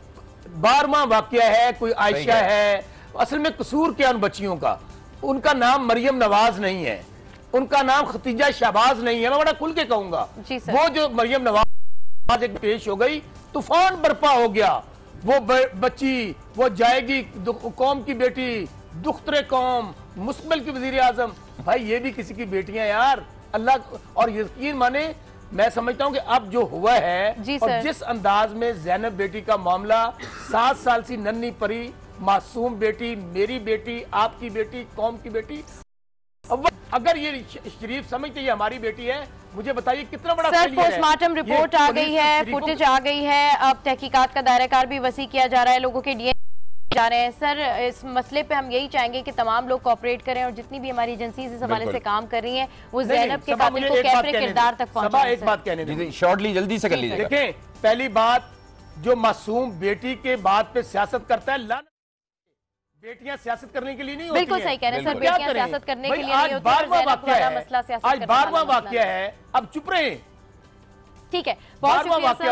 12वां वाकया है। कोई आयशा है, असल में कसूर क्या उन बच्चियों का? उनका नाम मरियम नवाज नहीं है, उनका नाम खतीजा शहबाज नहीं है। मैं बड़ा खुल के कहूंगा, वो जो मरियम नवाज एक पेश हो गई, तूफान बर्पा हो गया। वो बच्ची वो जाएगी, कौम की बेटी, दुख्तरे कौम, मुस्तकबिल की वजीर आजम। भाई ये भी किसी की बेटियां यार, अल्लाह। और यकीन माने, मैं समझता हूं कि अब जो हुआ है और जिस अंदाज में ज़ैनब बेटी का मामला, 7 साल सी नन्ही परी मासूम बेटी, मेरी बेटी, आपकी बेटी, कौम की बेटी, अब अगर ये शरीफ समझते ये हमारी बेटी है, मुझे बताइए कितना बड़ा सर पोस्टमार्टम रिपोर्ट आ गई है, फुटेज आ गई है, अब तहकीकात का दायराकार भी वसी किया जा रहा है, लोगों के डीएनए जा रहे हैं। सर इस मसले पे हम यही चाहेंगे कि तमाम लोग कोऑपरेट करें और जितनी भी हमारी एजेंसीज इस हवाले से काम कर रही हैं वो ज़ैनब के कातिल को कैफरे किरदार तक पहुंचाएं। एक बात कहने दीजिए, शॉर्टली जल्दी से कर लीजिए। देखें, पहली बात, जो मासूम बेटी के बात पे सियासत करता है, बेटियां सियासत करने के लिए नहीं होती हैं। बिल्कुल सही कह रहे हैं सर, बेटियां सियासत करने के लिए नहीं होती। आज 12वां वाकया है, अब चुप रहे। ठीक है, बहुत शुक्रिया सर,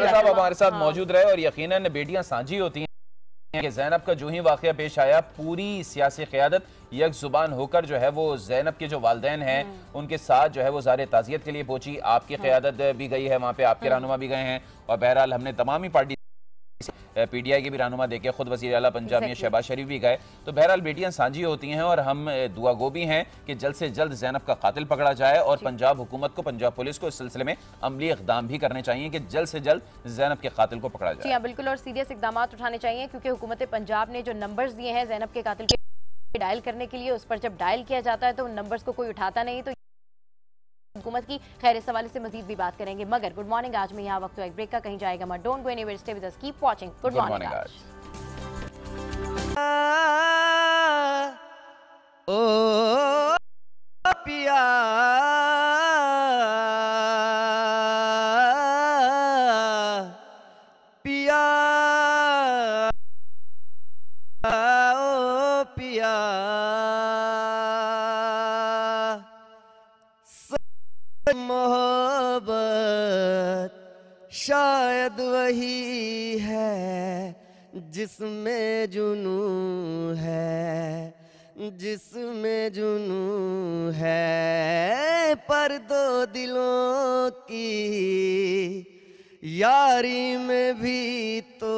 साहब हमारे साथ मौजूद रहे। और यकीनन बेटियां साझी होती हैं कि ज़ैनब का जो ही वाकया पेश आया, पूरी सियासी क़यादत एक जुबान होकर जो है वो ज़ैनब के जो वालिदैन हैं उनके साथ जो है वो ज़ारे ताज़ियत के लिए पहुंची। आपकी क़यादत भी गई है वहाँ पे, आपके रहनुमा भी गए हैं, और बहरहाल हमने तमाम ही पार्टी पीटीआई के भी रहनुमा देखे, खुद वज़ीर आला पंजाब में शहबाज शरीफ भी गए। तो बहरहाल बेटियां साझी होती हैं और हम दुआ गो भी हैं कि जल्द से जल्द ज़ैनब का कातिल पकड़ा जाए। और पंजाब हुकूमत को, पंजाब पुलिस को इस सिलसिले में अमली इक़दाम भी करने चाहिए कि जल्द से जल्द ज़ैनब के कातिल को पकड़ा जाए। जी हाँ बिल्कुल, और सीरियस इक़दाम उठाने चाहिए, क्योंकि हुकूमत पंजाब ने जो नंबर्स दिए हैं ज़ैनब के कातिल के डायल करने के लिए, उस पर जब डायल किया जाता है तो उन नंबर्स को कोई उठाता नहीं। तो हुकूमत की खैर इस हवाले से मजीद भी बात करेंगे, मगर गुड मॉर्निंग आज में यहाँ वक्त एक ब्रेक का, कहीं जाएगा मत, don't go anywhere, stay with us, keep watching good morning आज। ओ पिया पिया ओ पिया मोहब्बत शायद वही है जिसमें जुनून है, जिसमें जुनून है, पर दो दिलों की यारी में भी तो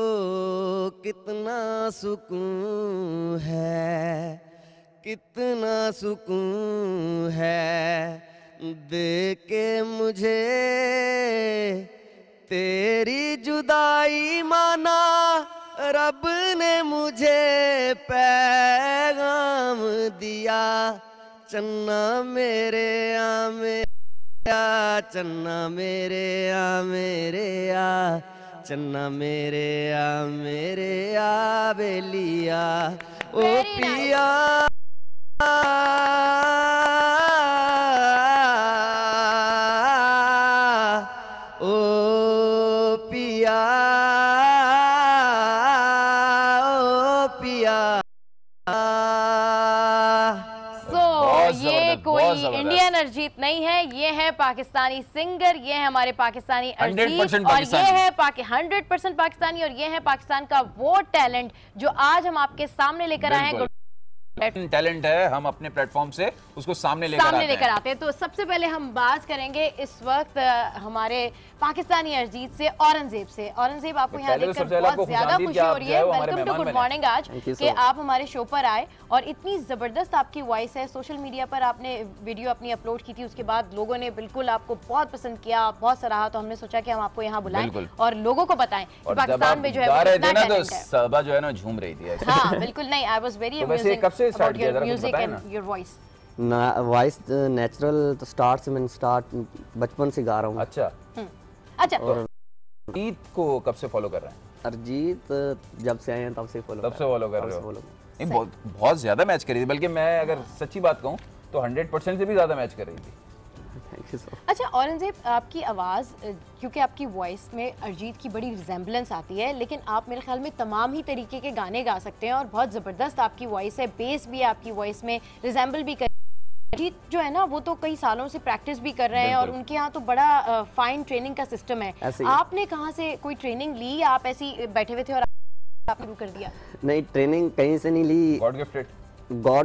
कितना सुकून है, कितना सुकून है। दे के मुझे तेरी जुदाई माना, रब ने मुझे पैगाम दिया, चन्ना मेरे आ मेरा, चन्ना मेरे आ मेरे आ, चन्ना मेरे आ मेरे आ बेलिया ओ पिया। इंडियन अरिजीत नहीं है, ये है पाकिस्तानी सिंगर, ये है हमारे पाकिस्तानी अरिजीत, और ये है 100% पाकिस्तानी, और ये है पाकिस्तान का वो टैलेंट जो आज हम आपके सामने लेकर आए हैं। टैलेंट है, हम अपने प्लेटफॉर्म से उसको सामने लेकर आते हैं। तो सबसे पहले हम बात करेंगे इस वक्त हमारे पाकिस्तानी अरजीत से, औरंगजेब से। औरंगजेब, आपको यहाँ देखकर बहुत ज्यादा खुशी हो रही है। वेलकम टू गुड मॉर्निंग आज कि आप हमारे शो पर आए और इतनी जबरदस्त आपकी वॉइस है। सोशल मीडिया पर आपने वीडियो अपनी अपलोड की थी, उसके बाद लोगों ने बिल्कुल आपको बहुत पसंद किया, बहुत सराहा, तो हमने सोचा कि हम आपको यहाँ बुलाएं और लोगों को बताएं कि पाकिस्तान में जो है वो कितना टैलेंट है। सबा जो है ना झूम रही थी। हाँ बिल्कुल, नहीं, I was very amazing about your music and your voice. Voice natural तो स्टार्ट बचपन से गा रहा हूँ। अच्छा अच्छा। अरजीत को कब से फॉलो कर रहे हैं? अरजीत जब से आए हैं तब से फॉलो कर रहे हो। नहीं, बहुत ज्यादा मैच कर रही थी, बल्कि मैं अगर सच्ची बात कहूँ तो 100% से भी ज्यादा मैच कर रही थी। अच्छा औरंगजेब, आपकी आवाज़, क्योंकि आपकी वॉइस में अरजीत की बड़ी रिजेम्बलेंस आती है, लेकिन आप मेरे ख्याल में तमाम ही तरीके के गाने गा सकते हैं और बहुत ज़बरदस्त आपकी वॉइस है, बेस भी आपकी वॉइस में रिजेम्बल भी कर। अरजीत जो है ना वो तो कई सालों से प्रैक्टिस भी कर रहे हैं और उनके यहाँ तो बड़ा फाइन ट्रेनिंग का सिस्टम है। आपने कहाँ से कोई ट्रेनिंग ली, आप ऐसे ही बैठे हुए थे और आपने शुरू कर दिया? नहीं, ट्रेनिंग कहीं से नहीं ली, गॉड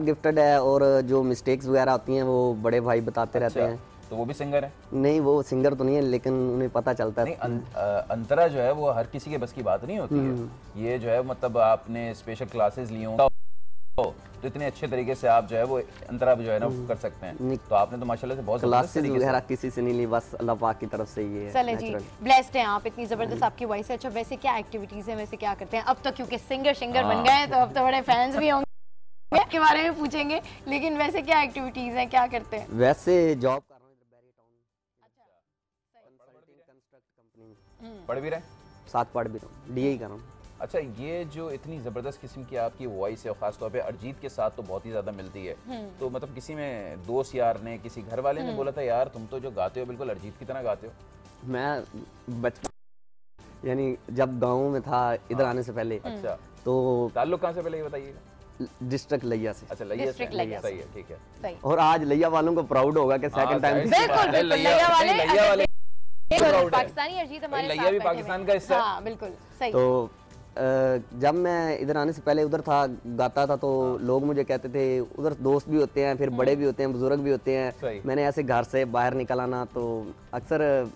गिफ्टेड है। और जो मिस्टेक्स वगैरह होती हैं वो बड़े भाई बताते रहते हैं। तो वो भी सिंगर है? नहीं, वो सिंगर तो नहीं है, लेकिन उन्हें पता चलता है। अंतरा जो है वो हर किसी के बस की बात नहीं होती है। ये जो है मतलब आपने स्पेशल क्लासेस ली हों तो इतने अच्छे तरीके से आप जो है वो अंतरा जो है ना कर सकते हैं। तो आपने तो माशाल्लाह से बहुत क्लासेस वगैरह किसी से नहीं ली, बस अल्लाह पाक की तरफ से ये है। चले जी, ब्लेस्ड हैं आप, इतनी जबरदस्त आपकी वॉइस है। अच्छा, वैसे क्या एक्टिविटीज है, वैसे क्या करते हैं अब तो? क्योंकि सिंगर बन गए हैं तो अब तो बड़े फैंस भी होंगे, के बारे में पूछेंगे, लेकिन वैसे क्या एक्टिविटीज हैं, क्या करते हैं? वैसे जॉब कर रहा हूँ, पढ़ भी रहे, साथ पढ़ भी रहा हूँ, डीए कर रहा हूँ। अच्छा, ये जो इतनी ज़बरदस्त किस्म की आपकी वॉइस है और ख़ासतौर पे अरजीत के साथ तो बहुत ही ज़्यादा मिलती है, तो मतलब किसी में दोस्त यार ने, किसी घर वाले ने बोला था यार तुम तो जो गाते हो बिल्कुल अरजीत की तरह गाते हो? मैं बचपन यानी जब गाँव में था इधर आने से पहले। अच्छा, तो ताल्लुक कहाँ से पहले ये बताइएगा? डिस्ट्रिक्ट लिया से। अच्छा, लिया से, सही है, ठीक है। और आज लिया वालों को प्राउड होगा कि सेकंड टाइम पाकिस्तानी अरजीत हमारे साथ भी पाकिस्तान का हिस्सा है। बिल्कुल सही। तो जब मैं इधर आने से पहले उधर था, गाता था, तो लोग मुझे कहते थे, उधर दोस्त भी होते हैं, फिर बड़े भी होते हैं, बुजुर्ग भी होते हैं। मैंने ऐसे घर से बाहर निकल आना तो अक्सर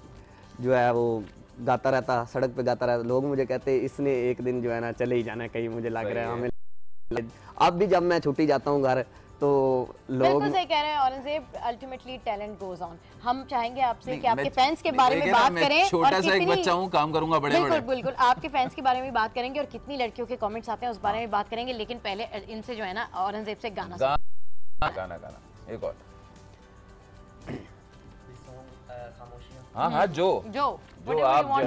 जो है वो गाता रहता, सड़क पे गाता रहता। लोग मुझे कहते इसने एक दिन जो है ना चले ही जाना कहीं, मुझे लग रहा है हमें। अब भी जब मैं छुट्टी जाता हूँ घर तो लोग बिल्कुल सही कह रहे हैं Aurangzeb, ultimately talent goes on. हम चाहेंगे आपसे कि आपके फैंस के बारे में बात करें। छोटा सा एक बच्चा हूं, काम करूंगा बड़े-बड़े। बिल्कुल आपके फैंस के बारे में बात करेंगे और कितनी लड़कियों के कमेंट्स आते हैं उस बारे में बात करेंगे, लेकिन पहले इनसे जो है ना औरंगजेब से गाना एक और। हाँ, जो आप जो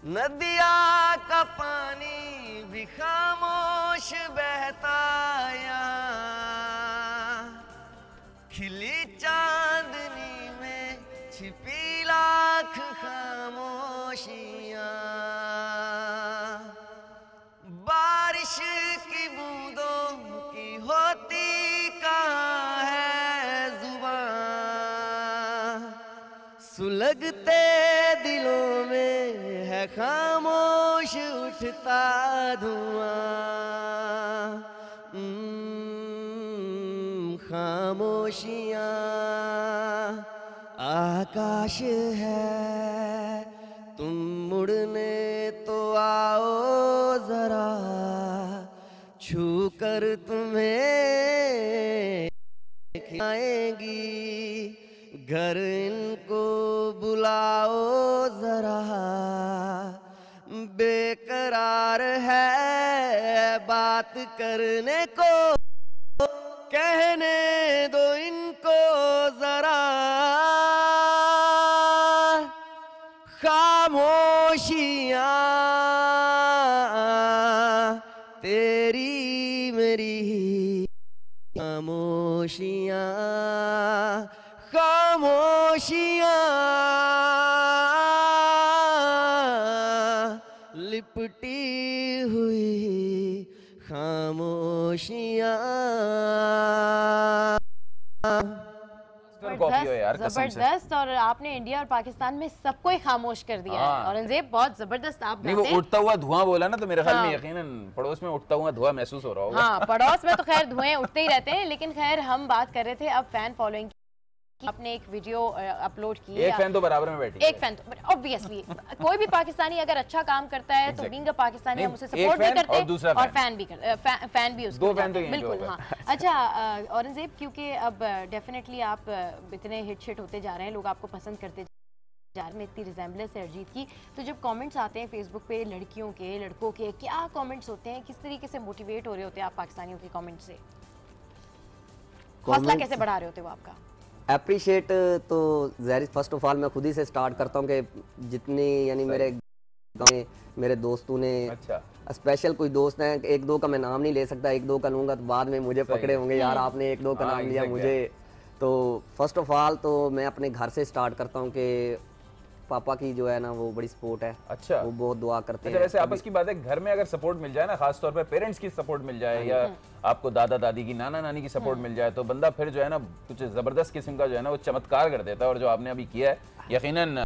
नदिया का पानी भी खामोश बहता खिली चांदनी में छिपी लाख खामोशियां, बारिश की बूंदों की होती कहाँ है जुबां, सुलगते दिलों में है खामोश उठता धुआं, खामोशियां आकाश है, तुम मुड़ने तो आओ जरा, छू कर तुम्हें खिलाएंगी, घर इनको बुलाओ जरा, बेकरार है बात करने को, कहने दो इनको जरा, खामोशियां तेरी मेरी खामोशियां, खामोशियां लिपटी हुई खामोशियां। कॉफी हो यार, कसम से। जबरदस्त। और आपने इंडिया और पाकिस्तान में सबको ही खामोश कर दिया है। औरंगजेब बहुत जबरदस्त आप नहीं, वो उठता हुआ धुआं बोला ना, तो मेरे ख्याल में यकीनन पड़ोस में उठता हुआ धुआं महसूस हो रहा होगा। हाँ, पड़ोस में तो खैर धुएं उठते ही रहते हैं, लेकिन खैर हम बात कर रहे थे अब फैन फॉलोइंग। आपने एक वीडियो अपलोड की, एक फैन तो बराबर में बैठी, एक फैन तो ऑब्वियसली कोई भी पाकिस्तानी अगर अच्छा काम करता है तो बीइंग अ पाकिस्तानी हम उसे सपोर्ट भी करते हैं और फैन भी फैन भी उसको, दो फैन तो बिल्कुल। हाँ, अच्छा औरंगजेब, क्योंकि अब डेफिनेटली आप इतने हिट शिट होते जा रहे हैं, लोग आपको पसंद करते जा रहे हैं, इतनी रिजेंबलेंस है अरिजीत की, तो जब कमेंट्स आते हैं फेसबुक पे लड़कियों के लड़कों के, क्या कमेंट्स होते हैं, किस तरीके से मोटिवेट हो रहे होते हैं आप पाकिस्तानियों के कमेंट से, हौसला कैसे बढ़ा रहे होते हो आपका? अप्रिशिएट तो ज़ाहिर फर्स्ट ऑफ ऑल मैं खुद ही से स्टार्ट करता हूँ कि जितनी यानी मेरे गाँव में मेरे दोस्तों ने, अच्छा स्पेशल कोई दोस्त हैं, एक दो का मैं नाम नहीं ले सकता, एक दो का लूँगा तो बाद में मुझे पकड़े होंगे यार आपने एक दो का नाम लिया मुझे। तो फर्स्ट ऑफ ऑल तो मैं अपने घर से स्टार्ट करता हूँ कि पापा की जो है ना वो बड़ी सपोर्ट है। अच्छा, वो बहुत दुआ करते हैं। वैसे आपस की बात है, घर में अगर सपोर्ट मिल जाए ना, खास तौर पे पेरेंट्स की सपोर्ट मिल जाए या आपको दादा दादी की, नाना नानी की सपोर्ट मिल जाए, तो बंदा फिर जो है ना कुछ जबरदस्त किस्म का जो है ना वो चमत्कार कर देता है। और जो आपने अभी किया है, यकीनन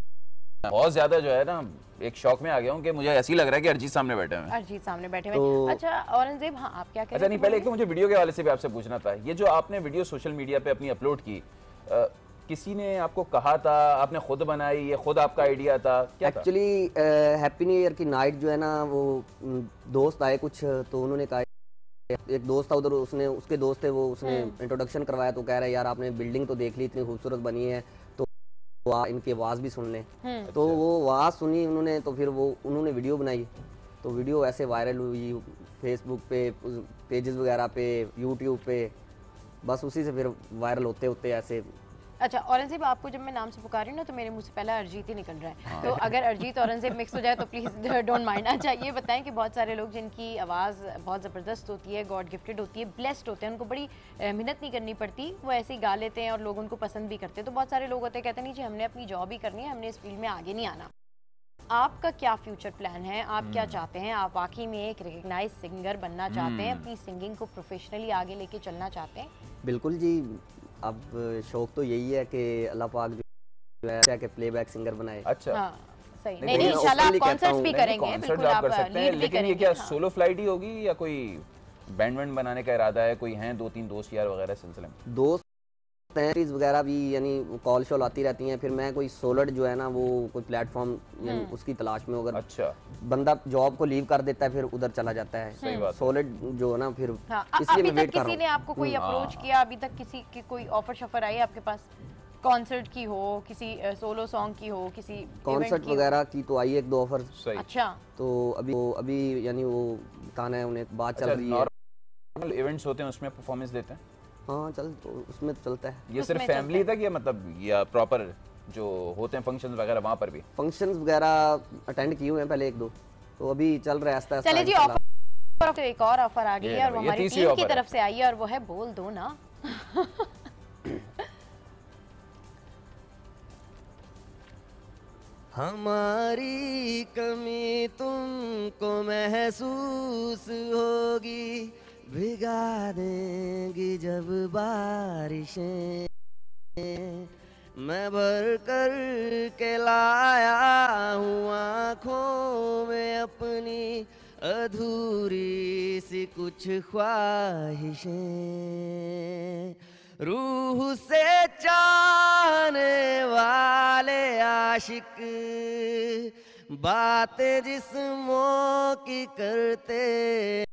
बहुत ज्यादा जो है ना एक शौक में आ गया हूँ कि मुझे ऐसी लग रहा है कि अरिजीत सामने बैठे हैं। अरिजीत सामने बैठे हैं। अच्छा औरंगजेब, हाँ आप क्या कह रहे हैं? अच्छा नहीं, पहले एक तो मुझे वीडियो के हवाले से भी आपसे पूछना था, ये जो आपने वीडियो सोशल मीडिया पे अपनी अपलोड की, किसी ने आपको कहा था, आपने खुद बनाई, ये खुद आपका आइडिया था क्या? एक्चुअली हैप्पी न्यू ईयर की नाइट जो है ना वो दोस्त आए कुछ, तो उन्होंने कहा, एक दोस्त था उधर, उसने उसके दोस्त थे वो, उसने इंट्रोडक्शन करवाया, तो कह रहे यार आपने बिल्डिंग तो देख ली, इतनी खूबसूरत बनी है, तो इनकी आवाज़ भी सुन लें। तो वो आवाज़ सुनी उन्होंने, तो फिर वो उन्होंने वीडियो बनाई, तो वीडियो ऐसे वायरल हुई फेसबुक पे, पेजेस वगैरह पे, यूट्यूब पे, बस उसी से फिर वायरल होते होते ऐसे। अच्छा औरंगजेब, आपको जब मैं नाम से पुकार रही हूँ ना तो मेरे मुंह से पहला अरिजीत ही निकल रहा है। हाँ। तो अगर अरिजीत औरंगजेब मिक्स हो जाए तो प्लीज़ डोंट माइंड। अच्छा ये बताएं कि बहुत सारे लोग जिनकी आवाज़ बहुत ज़बरदस्त होती है, गॉड गिफ्टेड होती है, ब्लेस्ड होते हैं, उनको बड़ी मेहनत नहीं करनी पड़ती, वो ऐसे ही गा लेते हैं और लोग उनको पसंद भी करते हैं। तो बहुत सारे लोग होते हैं कहते नहीं जी हमने अपनी जॉब ही करनी है, हमने इस फील्ड में आगे नहीं आना। आपका क्या फ्यूचर प्लान है, आप क्या चाहते हैं? आप वाकई में एक रिकग्नाइज सिंगर बनना चाहते हैं, अपनी सिंगिंग को प्रोफेशनली आगे लेके चलना चाहते हैं? बिल्कुल जी, अब शौक तो यही है कि अल्लाह पाक जो है कि प्लेबैक सिंगर बनाए। अच्छा हाँ, सही। नहीं इंशाल्लाह आप कॉन्सर्ट्स भी करेंगे, बिल्कुल आप लीड भी लेकिन ये क्या सोलो फ्लाइट ही होगी या कोई बैंड वैंड बनाने का इरादा है? कोई हैं दो तीन दोस्त यार वगैरह सिलसिले में? दोस्त वगैरह भी यानी कॉल शॉल आती रहती हैं, फिर मैं कोई सोलर जो है ना वो कोई प्लेटफॉर्म उसकी तलाश में, अगर अच्छा बंदा जॉब को लीव कर देता है फिर उधर चला जाता है, सोलर जो है ना फिर इसलिए मैं वेट कर रहा हूं। किसी ने आपको कोई अप्रोच किया अभी तक, किसी की कोई ऑफर शफर आई आपके पास, कॉन्सर्ट की हो, किसी सोलो सॉन्ग की हो, किसी कॉन्सर्ट वगैरह की तो आई एक दो ऑफर। अच्छा, तो अभी यानी वो बताना है उन्हें, बात चल रही है। नॉर्मल इवेंट्स होते हैं उसमें परफॉर्मेंस देते हैं? हाँ चल, तो उसमें चलता है। ये सिर्फ फैमिली तक या मतलब या प्रॉपर जो होते हैं फंक्शंस वगैरह वहाँ पर भी? फंक्शंस वगैरह अटेंड किए हुए हैं पहले एक दो, तो अभी चल रहा है आस्ते आस्ते। चलिए जी, ऑफर एक और ऑफर आ गई है और वो हमारी टीम की तरफ से आई है और वो है बोल दो ना। हमारी कमी तुमको महसूस होगी, भिगा देंगी जब बारिशें, मैं भर कर के लाया हूँ आँखों में अपनी अधूरी सी कुछ ख्वाहिशें, रूह से चाहने वाले आशिक बातें जिस्मों की करते,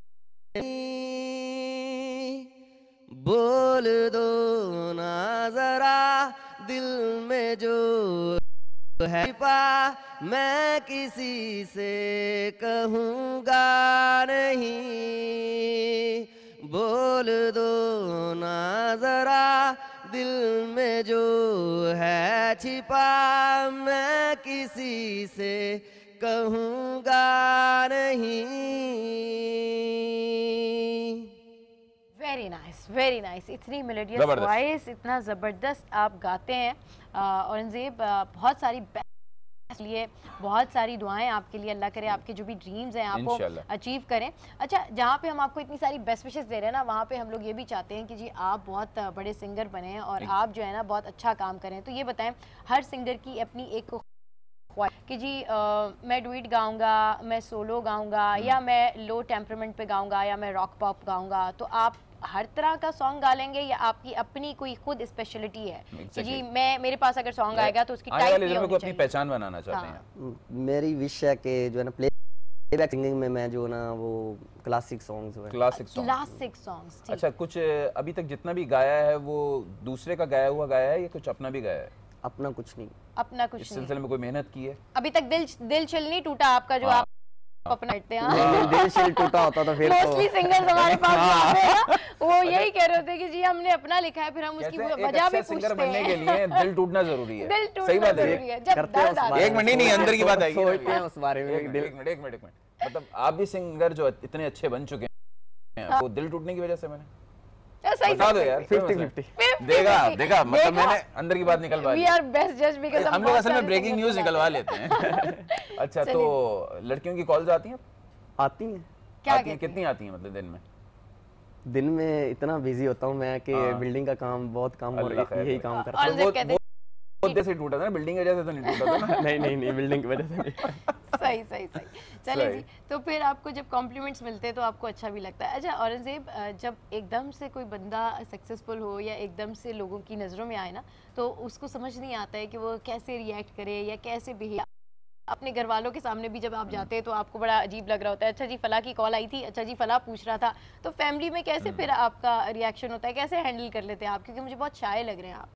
बोल दो ना जरा दिल में जो है पा, मैं किसी से कहूँगा नहीं, बोल दो ना जरा दिल में जो है छिपा, मैं किसी से कहूँगा नहीं। वेरी नाइस, इतनी मेलोडियस वॉइस, इतना ज़बरदस्त आप गाते हैं औरंगजेब। बहुत सारी इसलिए बहुत सारी दुआएं आपके लिए, अल्लाह करे आपके जो भी ड्रीम्स हैं आप वो अचीव करें। अच्छा, जहाँ पे हम आपको इतनी सारी बेस्ट विशेस दे रहे हैं ना, वहाँ पे हम लोग ये भी चाहते हैं कि जी आप बहुत बड़े सिंगर बने और आप जो है ना बहुत अच्छा काम करें। तो ये बताएं, हर सिंगर की अपनी एक कि जी मैं डुइट गाऊंगा, मैं सोलो गाऊंगा, या मैं लो टेम्परामेंट पे गाऊंगा, या मैं रॉक पॉप गाऊंगा, तो आप हर तरह का सॉन्ग गा लेंगे या आपकी अपनी कोई खुद स्पेशलिटी है? जी मैं मेरे पास अगर सॉन्ग आएगा तो उसकी टाइप नहीं होनी अपनी पहचान बनाना चाहते हैं। मेरी विश है कि जो है ना प्लेबैक सिंगिंग में मैं जो ना वो क्लासिक सॉन्ग्स है। Classic songs. अच्छा, कुछ अभी तक जितना भी गाया है वो दूसरे का गाया हुआ गाया है या कुछ अपना भी गाया है? अपना कुछ नहीं। अपना कुछ इस सिलसिले में कोई मेहनत की है? अभी तक दिल छिल नहीं टूटा आपका जो आप अपना करते हैं? नहीं, दिल छिल टूटा होता तो फिर मोस्टली सिंगर्स हमारे पास आते हैं ना, वो यही कह रहे थे कि जी हमने अपना लिखा है, फिर हम उसकी वजह भी पूछते हैं। बनने के लिए दिल टूटना जरूरी है। दिल टूटना जरूरी है। जब दर्द आता है, एक मिनट नहीं, अंदर की बात आएगी, सोचते हैं उस बारे में। एक मिनट मतलब आप भी सिंगर जो इतने अच्छे बन चुके हैं, वो दिल टूटने की वजह से मैंने बता दो यार, 50-50 देखा मतलब मैंने अंदर की बात निकलवा ली। We are best judge because हम लोग असल में ब्रेकिंग न्यूज निकलवा लेते हैं। अच्छा, तो लड़कियों की कॉल्स आती हैं? आती हैं। क्या आती हैं? कितनी आती हैं मतलब दिन में इतना बिजी होता हूँ मैं कि बिल्डिंग का काम बहुत काम हो रहा है, यही काम करता हूँ। वो से टूटा था ना, बिल्डिंग की वजह से तो नहीं टूटा था ना? नहीं बिल्डिंग की वजह से नहीं। सही चलिए जी। तो फिर आपको जब कॉम्प्लीमेंट्स मिलते हैं तो आपको अच्छा भी लगता है। अच्छा औरंगजेब, जब एकदम से कोई बंदा सक्सेसफुल हो या एकदम से लोगों की नज़रों में आए ना, तो उसको समझ नहीं आता है कि वो कैसे रिएक्ट करे या कैसे बिहेव। अपने घर वालों के सामने भी जब आप जाते हैं तो आपको बड़ा अजीब लग रहा होता है, अच्छा जी फला की कॉल आई थी, अच्छा जी फला पूछ रहा था, तो फैमिली में कैसे फिर आपका रिएक्शन होता है, कैसे हैंडल कर लेते हैं आप? क्योंकि मुझे बहुत शाय लग रहे हैं आप।